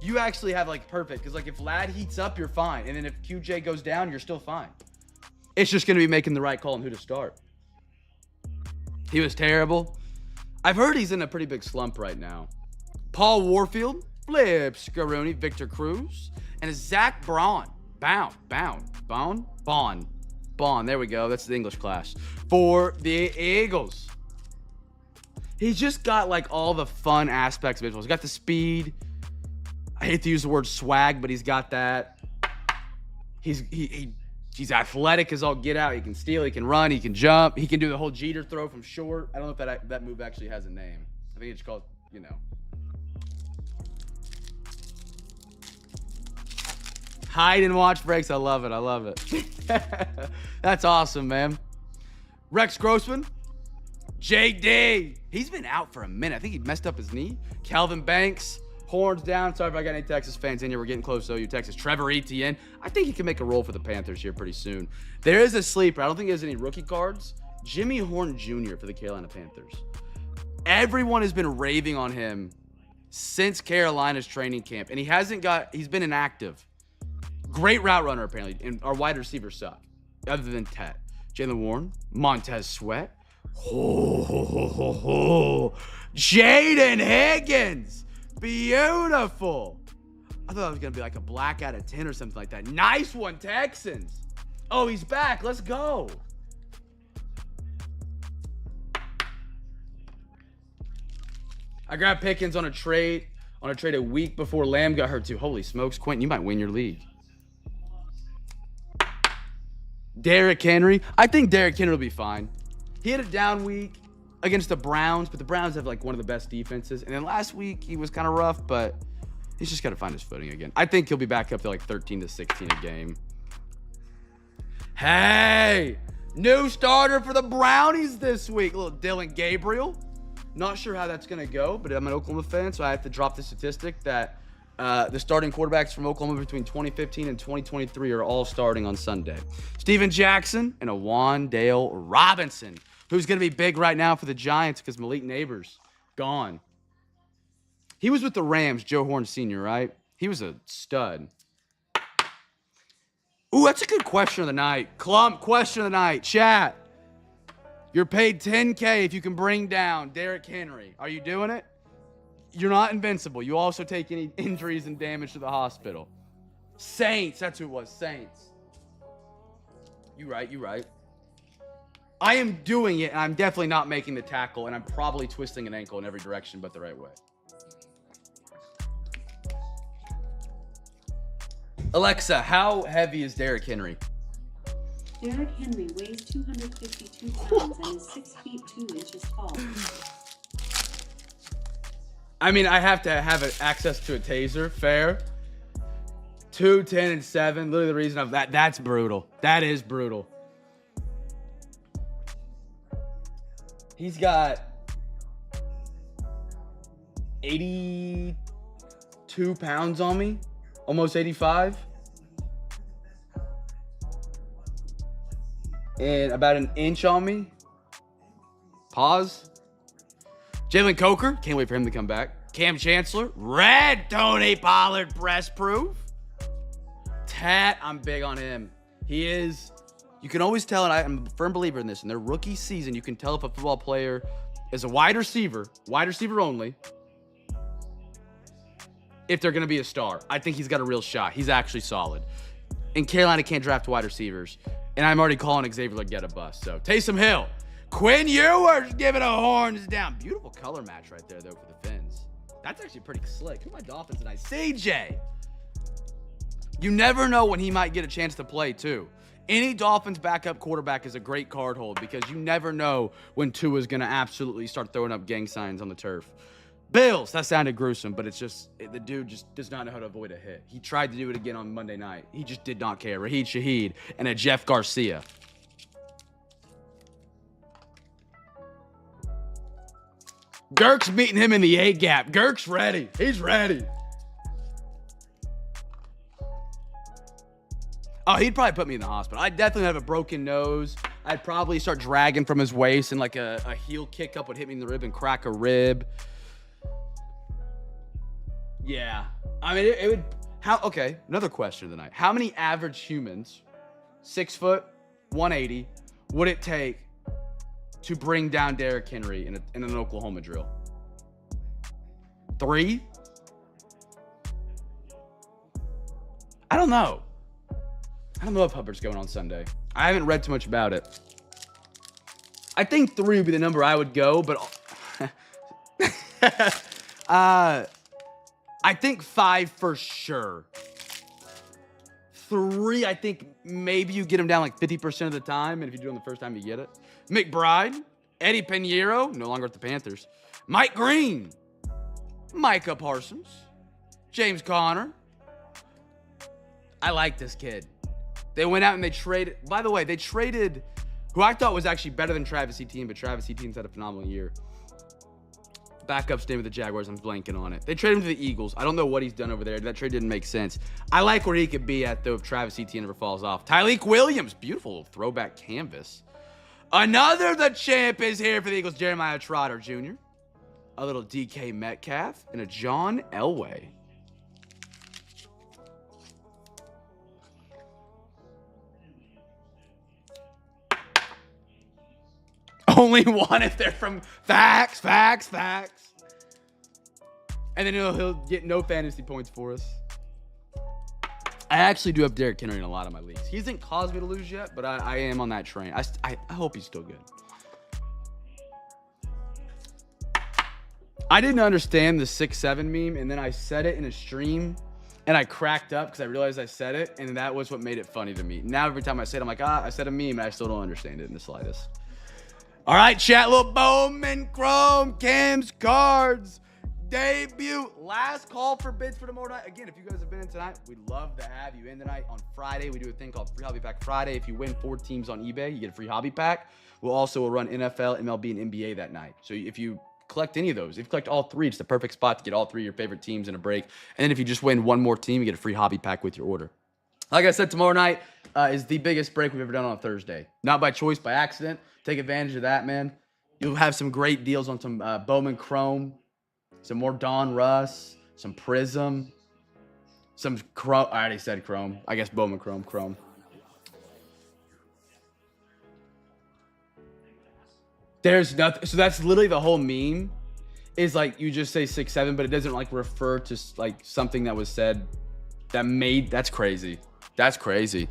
You actually have, like, perfect. Because, like, if Ladd heats up, you're fine. And then if QJ goes down, you're still fine. It's just going to be making the right call on who to start. He was terrible. I've heard he's in a pretty big slump right now. Paul Warfield, Flip Scaroni, Victor Cruz, and Zach Braun. Bond. There we go. That's the English class. For the Eagles. He's just got like all the fun aspects of it. He's got the speed. I hate to use the word swag, but he's got that. He's athletic as all get out. He can steal, he can run, he can jump. He can do the whole Jeter throw from short. I don't know if that move actually has a name. I think it's called, hide and watch breaks. I love it. That's awesome, man. Rex Grossman. JD. He's been out for a minute. I think he messed up his knee. Calvin Banks. Horns down. Sorry if I got any Texas fans in here. We're getting close to OU, Texas. Trevor Etienne. I think he can make a role for the Panthers here pretty soon. There is a sleeper. I don't think he has any rookie cards. Jimmy Horn Jr. for the Carolina Panthers. Everyone has been raving on him since Carolina's training camp, and he's been inactive. Great route runner, apparently, and our wide receivers suck, other than Ted. Jalen Warren, Montez Sweat. Jaden Higgins. Beautiful. I thought it was going to be like a black out of 10 or something like that. Nice one, Texans. Oh, he's back. Let's go. I grabbed Pickens on a trade a week before Lamb got hurt too. Holy smokes, Quentin, you might win your league. Derrick Henry. I think Derrick Henry will be fine. He had a down week against the Browns, but the Browns have like one of the best defenses. And then last week he was kind of rough, but he's just got to find his footing again. I think he'll be back up to like 13 to 16 a game. Hey, new starter for the Brownies this week. Little Dylan Gabriel. Not sure how that's going to go, but I'm an Oklahoma fan, so I have to drop the statistic that the starting quarterbacks from Oklahoma between 2015 and 2023 are all starting on Sunday. Steven Jackson and a Wan'Dale Robinson, who's going to be big right now for the Giants because Malik Neighbors gone. He was with the Rams, Joe Horn Sr., right? He was a stud. Ooh, that's a good question of the night. Clump, question of the night. Chat. You're paid $10K if you can bring down Derrick Henry. Are you doing it? You're not invincible. You also take any injuries and damage to the hospital. Saints. That's who it was. Saints. You right. I am doing it, and I'm definitely not making the tackle, and I'm probably twisting an ankle in every direction but the right way. Alexa, how heavy is Derrick Henry? Derrick Henry weighs 252 pounds and is 6 feet 2 inches tall. I mean, I have to have access to a taser. Fair. 2, 10, and 7. Literally the reason of that. That's brutal. That is brutal. He's got 82 pounds on me. Almost 85. And about an inch on me. Pause. Jalen Coker. Can't wait for him to come back. Cam Chancellor. Red Tony Pollard press proof. Tat. I'm big on him. He is. You can always tell, and I'm a firm believer in this, in their rookie season, you can tell if a football player is a wide receiver only, if they're going to be a star. I think he's got a real shot. He's actually solid. And Carolina can't draft wide receivers. And I'm already calling Xavier Legette a bust. So, Taysom Hill. Quinn Ewers giving a horns down. Beautiful color match right there, though, for the Fins. That's actually pretty slick. Who are my Dolphins tonight? CJ. You never know when he might get a chance to play, too. Any Dolphins backup quarterback is a great card hold because you never know when Tua is going to absolutely start throwing up gang signs on the turf. Bills, that sounded gruesome, but it's just, the dude just does not know how to avoid a hit. He tried to do it again on Monday night. He just did not care. Raheed Shaheed and a Jeff Garcia. Girk's meeting him in the A-gap. Girk's ready. He's ready. Oh, he'd probably put me in the hospital. I'd definitely have a broken nose. I'd probably start dragging from his waist, and like a heel kick up would hit me in the rib and crack a rib. Yeah. I mean, it would... Okay, another question of the night. How many average humans, 6 foot, 180, would it take to bring down Derrick Henry in an Oklahoma drill? 3? I don't know. I don't know if Hubbard's going on Sunday. I haven't read too much about it. I think 3 would be the number I would go, but... I think 5 for sure. 3, I think maybe you get him down like 50% of the time, and if you do it on the first time, you get it. McBride, Eddie Pinheiro, no longer at the Panthers. Mike Green, Micah Parsons, James Conner. I like this kid. They went out and they traded. By the way, they traded who I thought was actually better than Travis Etienne, but Travis Etienne's had a phenomenal year. Backup staying with the Jaguars. I'm blanking on it. They traded him to the Eagles. I don't know what he's done over there. That trade didn't make sense. I like where he could be at, though, if Travis Etienne ever falls off. Tyleek Williams. Beautiful throwback canvas. Another the champ is here for the Eagles. Jeremiah Trotter Jr. A little DK Metcalf and a John Elway. Only one if they're from facts. And then he'll get no fantasy points for us. I actually do have Derrick Henry in a lot of my leagues. He hasn't caused me to lose yet, but I am on that train. I hope he's still good. I didn't understand the 6-7 meme, and then I said it in a stream, and I cracked up because I realized I said it, and that was what made it funny to me. Now every time I say it, I'm like, I said a meme, and I still don't understand it in the slightest. All right, chat, little Bowman Chrome, Cam's Cards, debut. Last call for bids for tomorrow night. Again, if you guys have been in tonight, we'd love to have you in tonight. On Friday, we do a thing called Free Hobby Pack Friday. If you win 4 teams on eBay, you get a free hobby pack. We'll run NFL, MLB, and NBA that night. So if you collect any of those, if you collect all 3, it's the perfect spot to get all 3 of your favorite teams in a break. And then if you just win 1 more team, you get a free hobby pack with your order. Like I said, tomorrow night is the biggest break we've ever done on a Thursday. Not by choice, by accident. Take advantage of that, man. You'll have some great deals on some Bowman Chrome, some more Donruss, some Prism, some Chrome. I already said Chrome. I guess Bowman Chrome. There's nothing. So that's literally the whole meme. Is like you just say 6-7, but it doesn't like refer to like something that was said that made. That's crazy. That's crazy.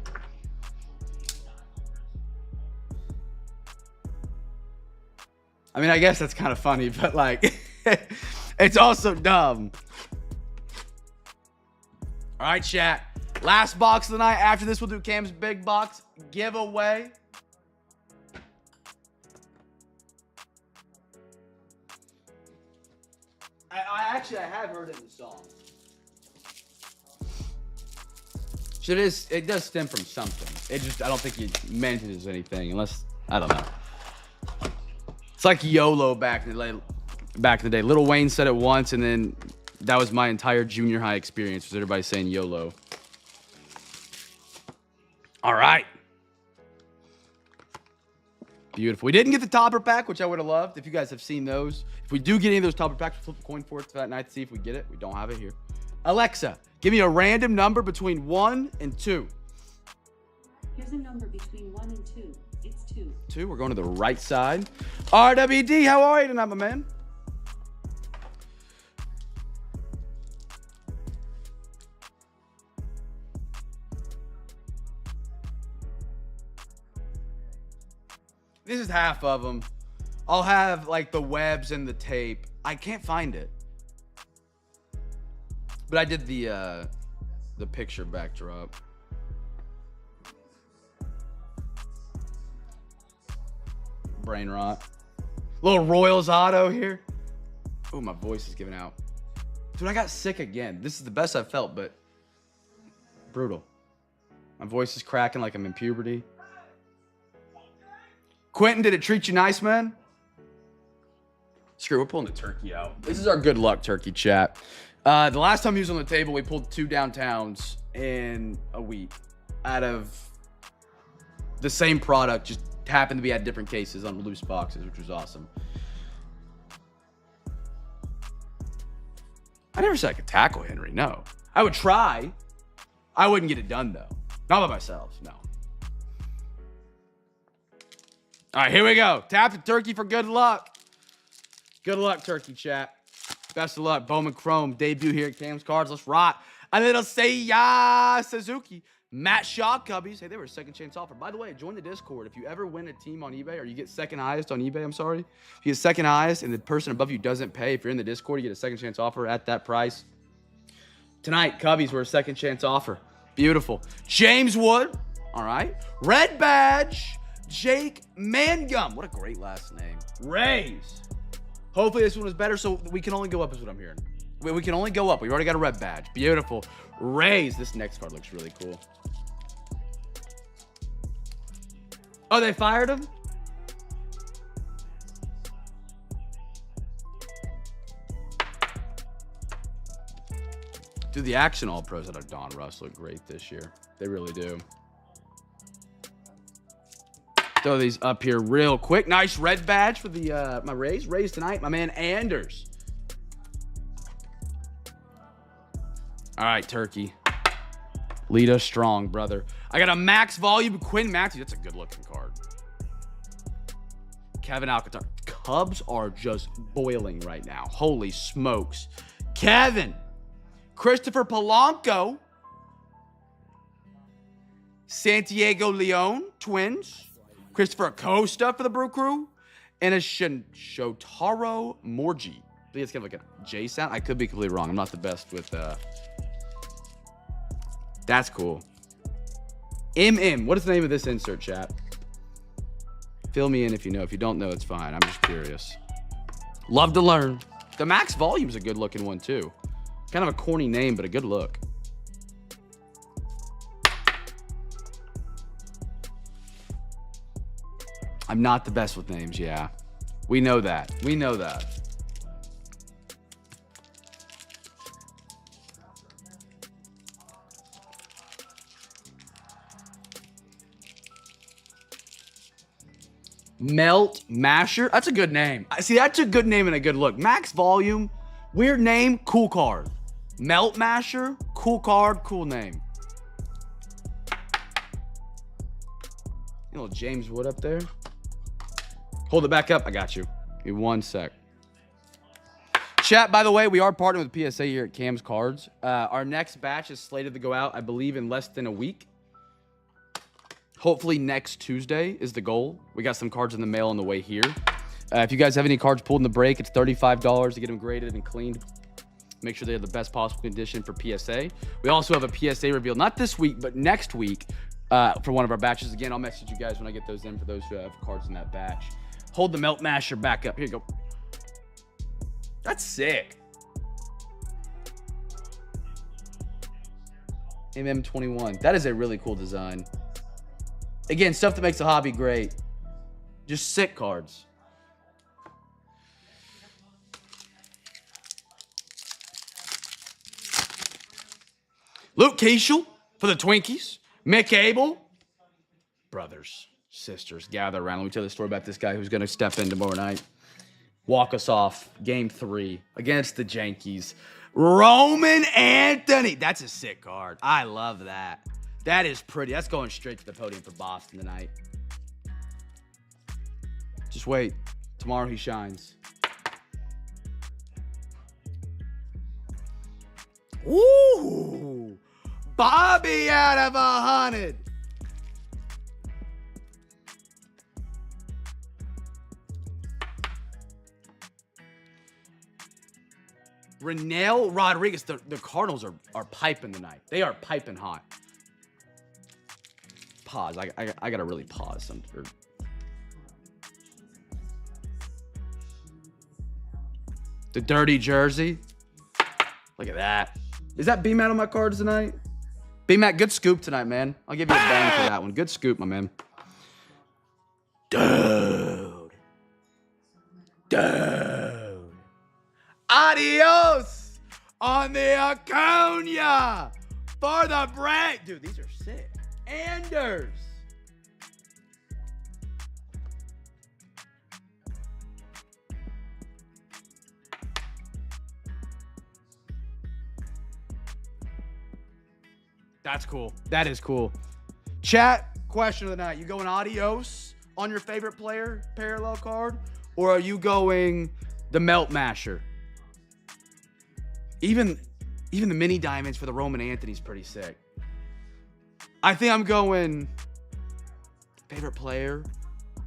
I mean, I guess that's kind of funny, but like, it's also dumb. All right, chat. Last box of the night. After this, we'll do Cam's big box giveaway. I have heard it in the song. So it does stem from something. I don't think it mentions anything unless, I don't know. It's like YOLO back in the day. Lil Wayne said it once, and then that was my entire junior high experience, was everybody saying YOLO. All right. Beautiful. We didn't get the topper pack, which I would have loved if you guys have seen those. If we do get any of those topper packs, we'll flip a coin for it that night to see if we get it. We don't have it here. Alexa, give me a random number between 1 and 2. Here's a number between 1 and 2. It's 2. 2. We're going to the right side. RWD, how are you tonight, my man? This is half of them. I'll have like the webs and the tape. I can't find it. But I did the picture backdrop. Brain rot. Little Royals auto here. Oh, my voice is giving out. Dude, I got sick again. This is the best I've felt, but brutal. My voice is cracking like I'm in puberty. Quentin, did it treat you nice, man? Screw, we're pulling the turkey out. This is our good luck turkey, chat. The last time he was on the table, we pulled 2 downtowns in a week out of the same product, just happened to be at different cases on loose boxes, which was awesome. I never said I could tackle Henry, no. I would try. I wouldn't get it done, though. Not by myself, no. All right, here we go. Tap the turkey for good luck. Good luck, turkey chat. Best of luck. Bowman Chrome debut here at Cam's Cards. Let's rock. A little Seiya Suzuki. Matt Shaw Cubbies. Hey, they were a second chance offer. By the way, join the Discord. If you ever win a team on eBay, or you get second highest on eBay, if you get second highest and the person above you doesn't pay, if you're in the Discord, you get a second chance offer at that price. Tonight, Cubbies were a second chance offer. Beautiful. James Wood. All right. Red badge. Jake Mangum. What a great last name. Rays. Hopefully this one was better, so we can only go up is what I'm hearing. We can only go up. We've already got a red badge. Beautiful. Rays. This next card looks really cool. Oh, they fired him? Dude, the Action All Pros out of Donruss look great this year. They really do. Throw these up here real quick. Nice red badge for the my Rays. Rays tonight, my man Anders. All right, Turkey. Lead us strong, brother. I got a max volume Quinn Maxey. That's a good looking card. Kevin Alcantara. Cubs are just boiling right now. Holy smokes. Kevin. Christopher Polanco. Santiago Leon, Twins. Christopher Acosta for the Brew Crew. And a Shotaro Morji. think it's kind of like a J sound. I could be completely wrong. I'm not the best with... That's cool. What is the name of this insert, chat? Fill me in if you know. If you don't know, it's fine. I'm just curious. Love to learn. The Max Volume's a good looking one too. Kind of a corny name, but a good look. I'm not the best with names, yeah. We know that. We know that. Melt Masher. That's a good name. See, that's a good name and a good look. Max Volume, weird name, cool card. Melt Masher, cool card, cool name. Little James Wood up there. Hold it back up. I got you. Give me 1 sec. Chat, by the way, we are partnering with PSA here at Cam's Cards. Our next batch is slated to go out, I believe, in less than a week. Hopefully next Tuesday is the goal. We got some cards in the mail on the way here. If you guys have any cards pulled in the break, it's $35 to get them graded and cleaned. Make sure they have the best possible condition for PSA. We also have a PSA reveal, not this week, but next week for one of our batches. Again, I'll message you guys when I get those in for those who have cards in that batch. Hold the Melt Masher back up. Here you go. That's sick. MM21. That is a really cool design. Again, stuff that makes the hobby great. Just sick cards. Luke Keishel for the Twinkies. Mick Abel. Brothers, sisters, gather around. Let me tell you the story about this guy who's going to step in tomorrow night. Walk us off. Game 3 against the Yankees. Roman Anthony. That's a sick card. I love that. That is pretty. That's going straight to the podium for Boston tonight. Just wait. Tomorrow he shines. Ooh. Bobby out of 100. Renell Rodriguez. The Cardinals are piping tonight. They are piping hot. Pause. I gotta really pause something. The dirty jersey. Look at that. Is that B-Matt on my cards tonight? B-Matt, good scoop tonight, man. I'll give you a bang for that one. Good scoop, my man. Dude. Adios on the Acuna for the break. Dude, these are sick. Anders. That's cool. That is cool. Chat, question of the night. You going adios on your favorite player parallel card? Or are you going the Melt Masher? Even the mini diamonds for the Roman Anthony's pretty sick. I think I'm going favorite player.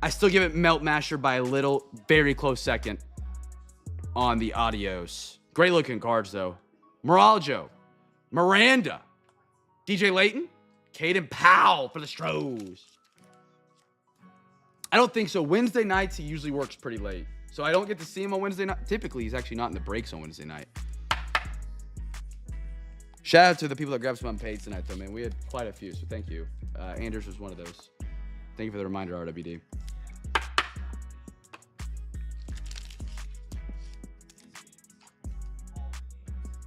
I still give it Melt Masher by a little, very close second on the adios. Great looking cards though. Moraljo, Miranda, DJ Layton, Caden Powell for the Stros. I don't think so. Wednesday nights, he usually works pretty late. So I don't get to see him on Wednesday night. Typically, he's actually not in the breaks on Wednesday night. Shout out to the people that grabbed some unpaid tonight, though, man. We had quite a few, so thank you. Anders was one of those. Thank you for the reminder, RWD.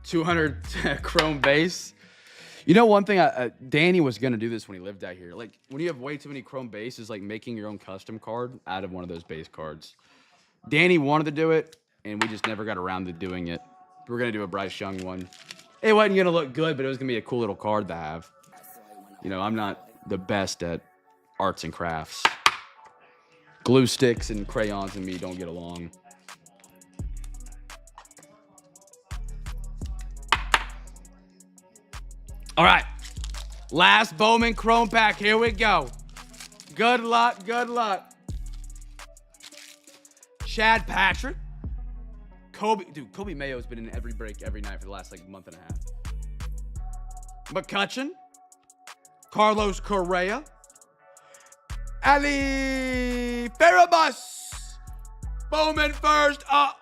$200 chrome base. You know, one thing, Danny was going to do this when he lived out here. Like, when you have way too many chrome bases, like making your own custom card out of one of those base cards. Danny wanted to do it, and we just never got around to doing it. We're going to do a Bryce Young one. It wasn't going to look good, but it was going to be a cool little card to have. You know, I'm not the best at arts and crafts. Glue sticks and crayons and me don't get along. All right. Last Bowman Chrome pack. Here we go. Good luck. Good luck. Chad Patrick. Kobe Mayo's been in every break every night for the last like month and a half. McCutcheon, Carlos Correa, Ali Farabus, Bowman first up.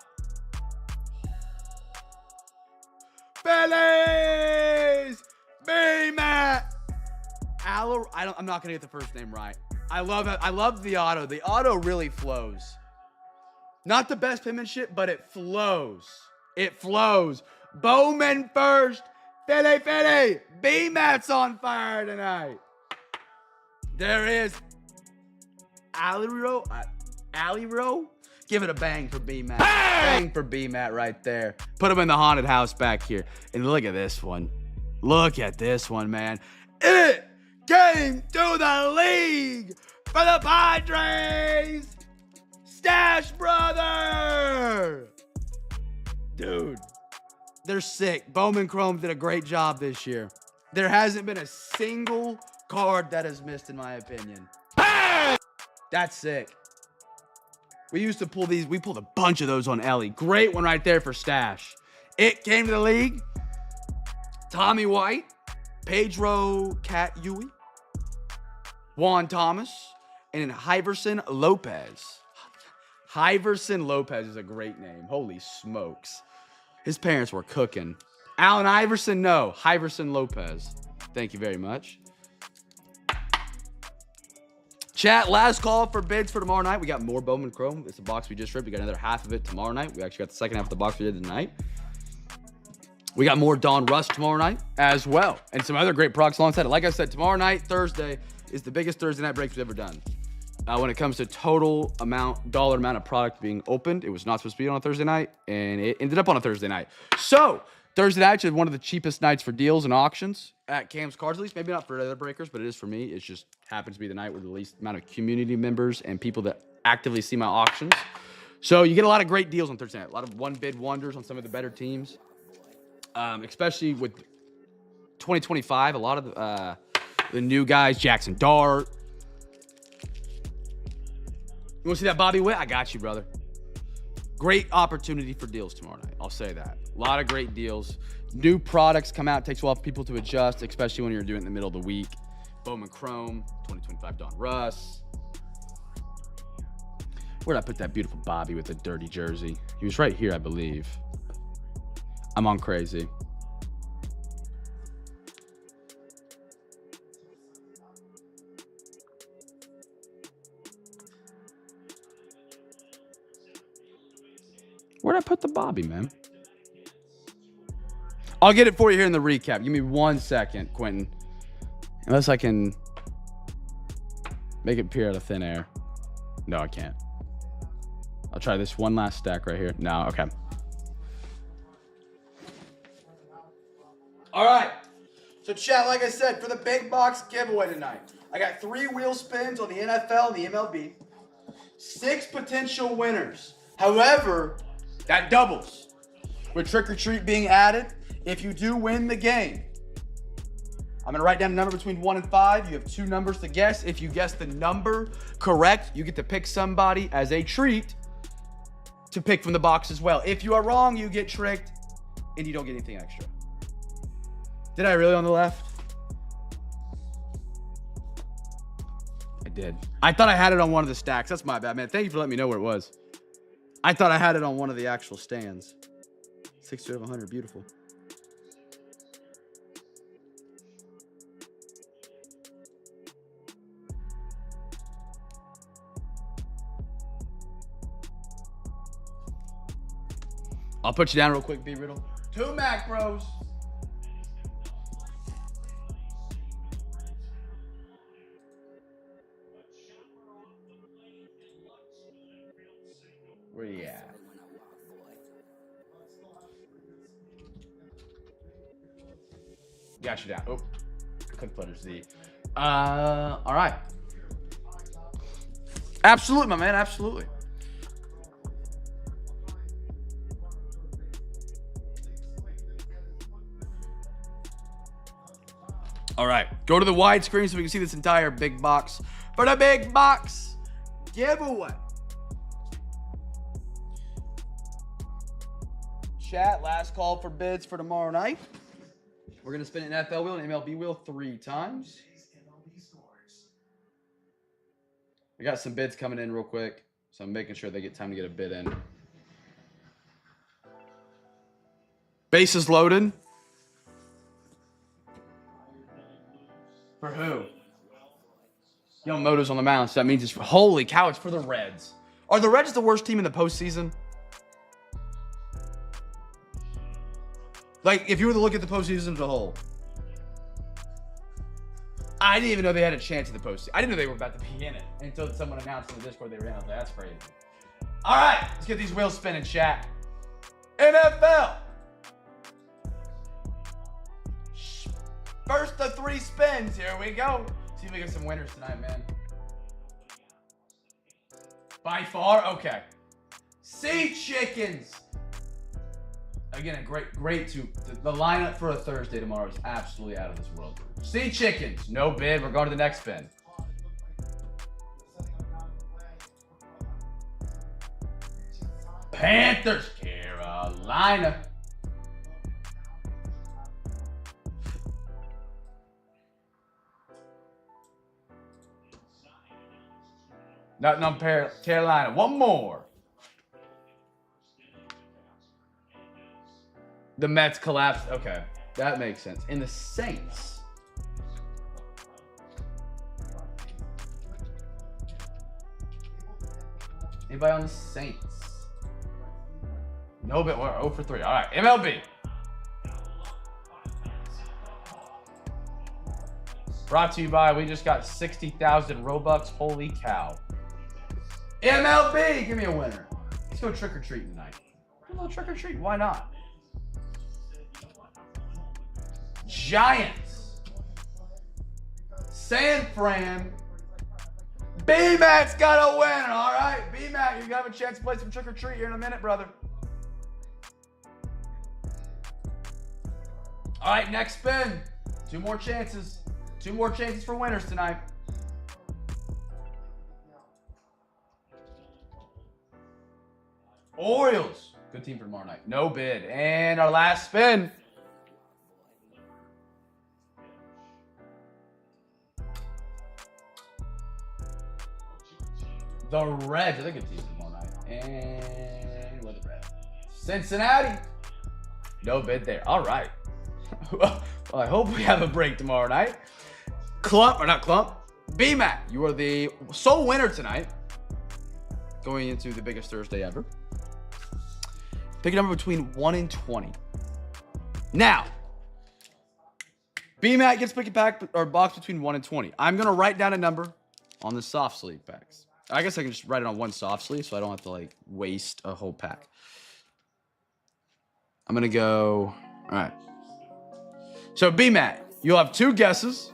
Feliz B-Matt. I'm not gonna get the first name right. I love it. I love the auto. The auto really flows. Not the best penmanship, but it flows. It flows. Bowman first. Feli. B-Matt's on fire tonight. There is Aliro. Give it a bang for B-Matt. Bang for B-Matt right there. Put him in the haunted house back here. And look at this one. Look at this one, man. It came to the league for the Padres. Stash brother. Dude, they're sick. Bowman Chrome did a great job this year. There hasn't been a single card that has missed, in my opinion. That's sick. We used to pull these. We pulled a bunch of those on Ellie. Great one right there for Stash. It came to the league. Tommy White, Pedro Catui, Juan Thomas, and then Hiverson Lopez. Hiverson Lopez is a great name. Holy smokes. His parents were cooking. Allen Iverson, no. Hiverson Lopez. Thank you very much. Chat, last call for bids for tomorrow night. We got more Bowman Chrome. It's a box we just ripped. We got another half of it tomorrow night. We actually got the second half of the box we did tonight. We got more Donruss tomorrow night as well. And some other great products alongside it. Like I said, tomorrow night, Thursday, is the biggest Thursday night break we've ever done. When it comes to total dollar amount of product being opened, it was not supposed to be on a Thursday night, and it ended up on a Thursday night. So, Thursday night is one of the cheapest nights for deals and auctions at Cam's Cards, at least. Maybe not for other breakers, but it is for me. It just happens to be the night with the least amount of community members and people that actively see my auctions. So, you get a lot of great deals on Thursday night. A lot of one-bid wonders on some of the better teams. Especially with 2025, a lot of the new guys, Jackson Dart. You want to see that Bobby Witt? I got you, brother. Great opportunity for deals tomorrow night. I'll say that. A lot of great deals. New products come out. It takes a while for people to adjust, especially when you're doing it in the middle of the week. Bowman Chrome, 2025 Donruss. Where'd I put that beautiful Bobby with the dirty jersey? He was right here, I believe. I'm on crazy. Where'd I put the Bobby, man? I'll get it for you here in the recap. Give me 1 second, Quentin. Unless I can make it appear out of thin air. No, I can't. I'll try this one last stack right here. No, okay. All right. So, chat, like I said, for the big box giveaway tonight, I got 3 wheel spins on the NFL and the MLB. 6 potential winners. However, that doubles. With Trick or Treat being added, if you do win the game, I'm going to write down a number between 1 and 5. You have 2 numbers to guess. If you guess the number correct, you get to pick somebody as a treat to pick from the box as well. If you are wrong, you get tricked and you don't get anything extra. Did I really on the left? I did. I thought I had it on one of the stacks. That's my bad, man. Thank you for letting me know where it was. I thought I had it on one of the actual stands. 6 out of 100. Beautiful. I'll put you down real quick, B Riddle. 2 macros. Where you at? Got you down. Oh, click letter Z. All right. Absolutely, my man. Absolutely. All right. Go to the widescreen so we can see this entire big box for the big box giveaway. chat. Last call for bids for tomorrow night. We're going to spin an NFL wheel and MLB wheel 3 times. I got some bids coming in real quick, so I'm making sure they get time to get a bid in. Bases loaded. For who? Yamamoto's on the mound, so that means it's holy cow, it's for the Reds. Are the Reds the worst team in the postseason? Like, if you were to look at the postseason as a whole. I didn't even know they had a chance in the postseason. I didn't know they were about to be in it until someone announced in the Discord they were in. I was like, that's crazy. All right, let's get these wheels spinning, chat. NFL. First of 3 spins. Here we go. See if we get some winners tonight, man. By far, okay. Sea Chickens. Again, a great two. The lineup for a Thursday tomorrow is absolutely out of this world. Sea Chickens, no bid. We're going to the next spin. Panthers, Carolina. Nothing on Carolina. One more. The Mets collapsed. Okay, that makes sense. And the Saints. Anybody on the Saints? No, but we're 0 for 3. All right, MLB. Brought to you by, we just got 60,000 Robux. Holy cow. MLB, give me a winner. Let's go trick or treat tonight. A little trick or treat, why not? Giants. San Fran. B-Mac's got a winner, all right? B-Mac, you're gonna have a chance to play some trick or treat here in a minute, brother. All right, next spin. 2 more chances. 2 more chances for winners tonight. Orioles. Good team for tomorrow night. No bid. And our last spin. The Reds. They're a good team for tomorrow night. And where the Reds? Cincinnati. No bid there. All right. Well, I hope we have a break tomorrow night. B-Mac, you are the sole winner tonight. Going into the biggest Thursday ever. Pick a number between 1 and 20. Now, B-Mac gets pick a pack or box between 1 and 20. I'm going to write down a number on the soft sleeve packs. I guess I can just write it on one soft sleeve so I don't have to like waste a whole pack. I'm going to go, all right. So B-Mac, you'll have 2 guesses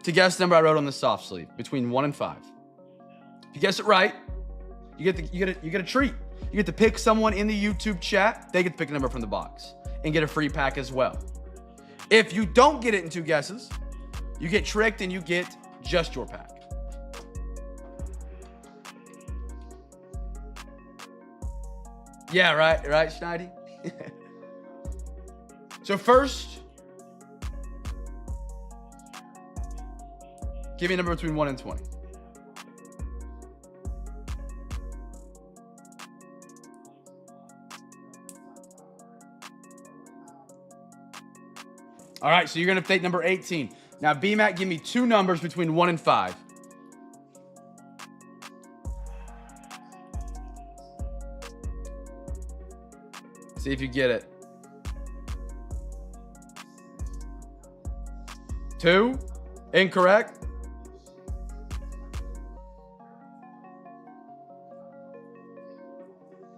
to guess the number I wrote on the soft sleeve between 1 and 5. If you guess it right, you get a treat. You get to pick someone in the YouTube chat. They get to pick a number from the box and get a free pack as well. If you don't get it in 2 guesses, you get tricked and you get just your pack. Yeah, right, Schneidi? So first, give me a number between 1 and 20. All right, so you're going to take number 18. Now, B-Mac, give me 2 numbers between 1 and 5. See if you get it. 2? Incorrect.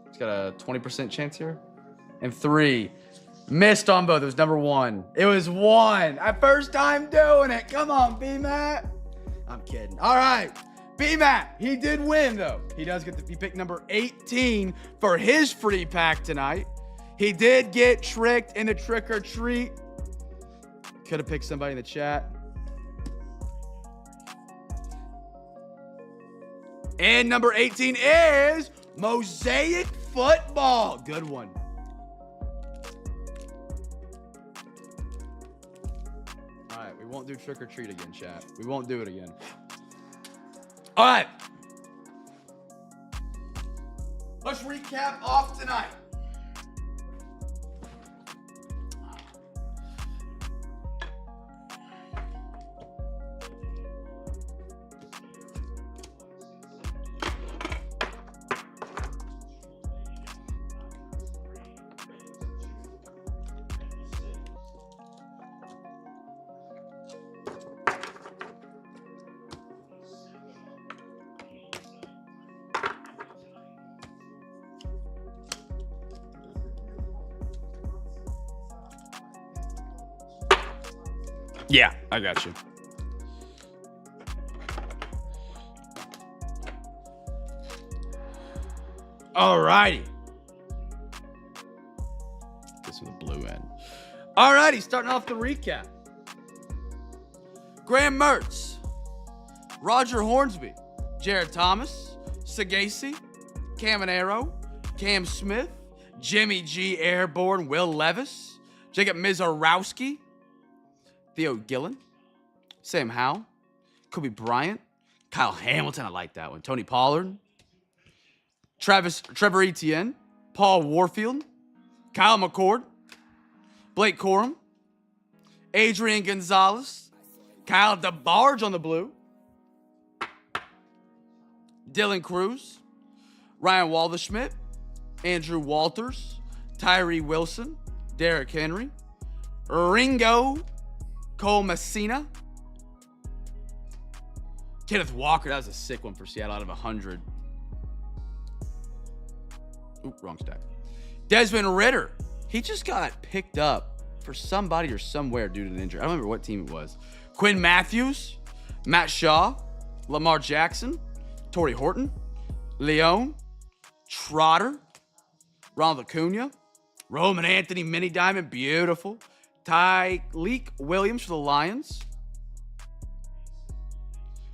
It's got a 20% chance here. And 3. Missed on both. It was number 1. It was 1. First time doing it. Come on, B-Mac. I'm kidding. All right. B-Mac, he did win, though. He does get he picked number 18 for his free pack tonight. He did get tricked in the trick or treat. Could have picked somebody in the chat. And number 18 is Mosaic Football. Good one. won't do trick or treat again, chat. We won't do it again. All right. Let's recap off tonight. Yeah, I got you. All righty. This with the blue end. All righty, starting off the recap. Graham Mertz, Roger Hornsby, Jared Thomas, Sagasi, Caminero, Cam Smith, Jimmy G. Airborne, Will Levis, Jacob Mizarowski, Theo Gillen, Sam Howell, Kobe Bryant, Kyle Hamilton, I like that one, Tony Pollard, Trevor Etienne, Paul Warfield, Kyle McCord, Blake Corum, Adrian Gonzalez, Kyle DeBarge on the blue, Dylan Cruz, Ryan Walderschmidt, Andrew Walters, Tyree Wilson, Derrick Henry, Ringo Cole Messina, Kenneth Walker. That was a sick one for Seattle out of 100. Oop, wrong stack. Desmond Ritter. He just got picked up for somebody or somewhere due to an injury. I don't remember what team it was. Quinn Matthews, Matt Shaw, Lamar Jackson, Torrey Horton, Leon, Trotter, Ronald Acuna, Roman Anthony, Mini Diamond, beautiful. Tyleek Williams for the Lions.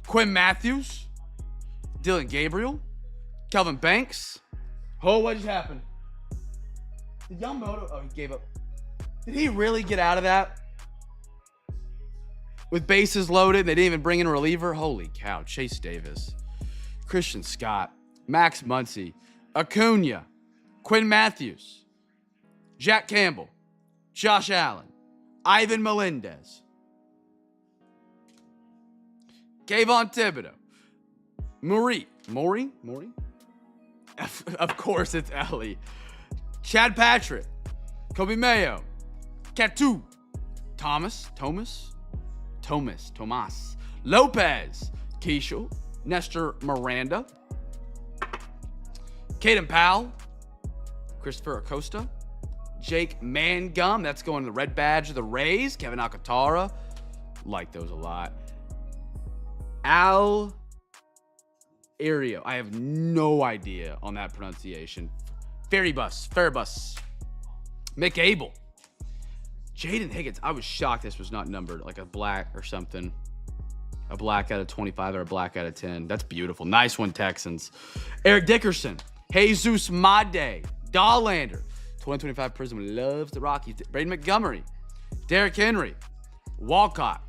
Quinn Matthews, Dylan Gabriel, Kelvin Banks. Oh, what just happened? Did Yamamoto? Oh, he gave up. Did he really get out of that? With bases loaded, they didn't even bring in a reliever. Holy cow. Chase Davis, Christian Scott, Max Muncy, Acuna, Quinn Matthews, Jack Campbell, Josh Allen, Ivan Melendez, Kayvon Thibodeau, Maury. Of course, it's Ellie. Chad Patrick, Kobe Mayo, Catu, Tomas, Lopez, Keishel, Nestor Miranda, Caden Powell, Christopher Acosta, Jake Mangum, that's going to the red badge of the Rays. Kevin Alcantara, like those a lot. Al Ario, I have no idea on that pronunciation. Fairbus. Mick Abel. Jaden Higgins, I was shocked this was not numbered, like a black or something. A black out of 25 or a black out of 10. That's beautiful. Nice one, Texans. Eric Dickerson, Jesus Made, Dollander. 2025 Prism loves the Rockies. Braden Montgomery, Derrick Henry, Walcott,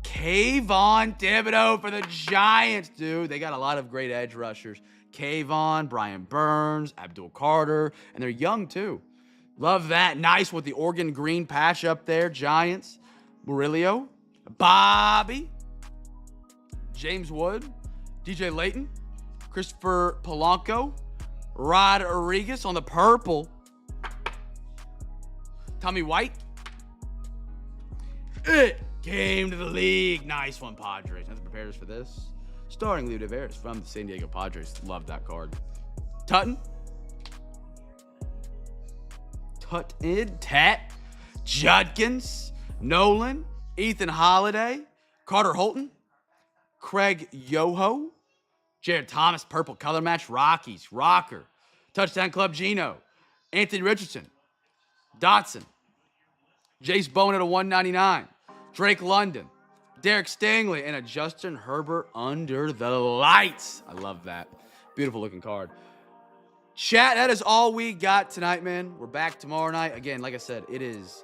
Kayvon Thibodeau for the Giants, dude. They got a lot of great edge rushers. Kayvon, Brian Burns, Abdul Carter, and they're young too. Love that. Nice with the Oregon green patch up there. Giants, Murillo, Bobby, James Wood, DJ Layton, Christopher Polanco, Rod Rodriguez on the purple, Tommy White. It came to the league. Nice one, Padres. Nothing prepared us for this. Starring Leo Taveras from the San Diego Padres. Love that card. Tutton. Tat. Judkins. Nolan. Ethan Holiday. Carter Holton. Craig Yoho. Jared Thomas, purple color match. Rockies. Rocker. Touchdown Club Gino. Anthony Richardson. Dotson. Jace Bowman at a 199. Drake London. Derek Stingley. And a Justin Herbert under the lights. I love that. Beautiful looking card. Chat, that is all we got tonight, man. We're back tomorrow night. Again, like I said, it is,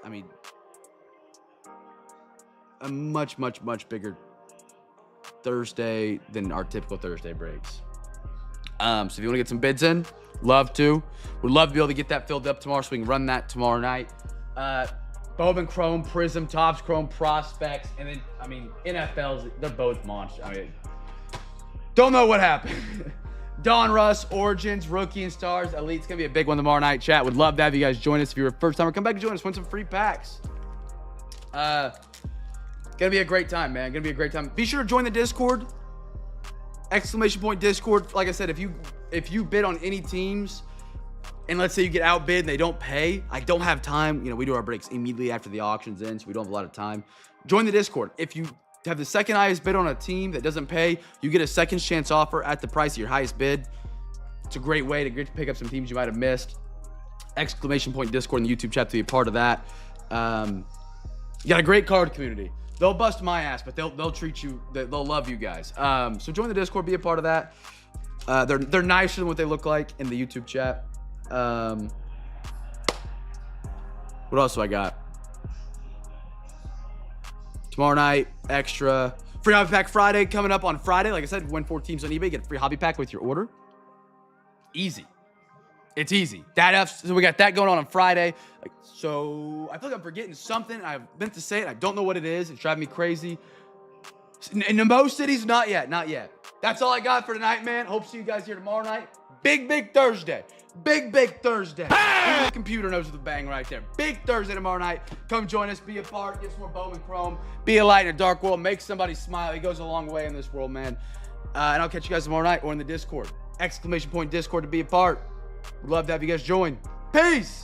a much, much, much bigger Thursday than our typical Thursday breaks. So if you want to get some bids in, love to. Would love to be able to get that filled up tomorrow so we can run that tomorrow night. Bowman Chrome, Prism, Topps Chrome, Prospects, and then, I mean, NFLs, they're both monsters. I mean, don't know what happened. Donruss, Origins, Rookie and Stars, Elite's going to be a big one tomorrow night, chat. Would love to have you guys join us. If you're a first timer, come back and join us. Win some free packs. Gonna be a great time, man. Gonna be a great time. Be sure to join the Discord. !Discord. Like I said, if you bid on any teams, and let's say you get outbid and they don't pay, I don't have time. You know, we do our breaks immediately after the auction's in, so we don't have a lot of time. Join the Discord. If you have the second highest bid on a team that doesn't pay, you get a second chance offer at the price of your highest bid. It's a great way to get to pick up some teams you might have missed. !Discord in the YouTube chat to be a part of that. You got a great card community. They'll bust my ass, but they'll treat you. They'll love you guys. So join the Discord, be a part of that. They're nicer than what they look like in the YouTube chat. What else do I got? Tomorrow night, extra free hobby pack Friday coming up on Friday. Like I said, win 4 teams on eBay, get a free hobby pack with your order. Easy. It's easy. So we got that going on Friday. So I feel like I'm forgetting something. I meant to say it. I don't know what it is. It's driving me crazy. In the most cities, not yet. That's all I got for tonight, man. Hope to see you guys here tomorrow night. Big Thursday. Big Thursday. Even the computer knows the bang right there. Big Thursday tomorrow night. Come join us. Be a part. Get some more Bowman Chrome. Be a light in a dark world. Make somebody smile. It goes a long way in this world, man. And I'll catch you guys tomorrow night or in the Discord. !Discord to be a part. Would love to have you guys join. Peace.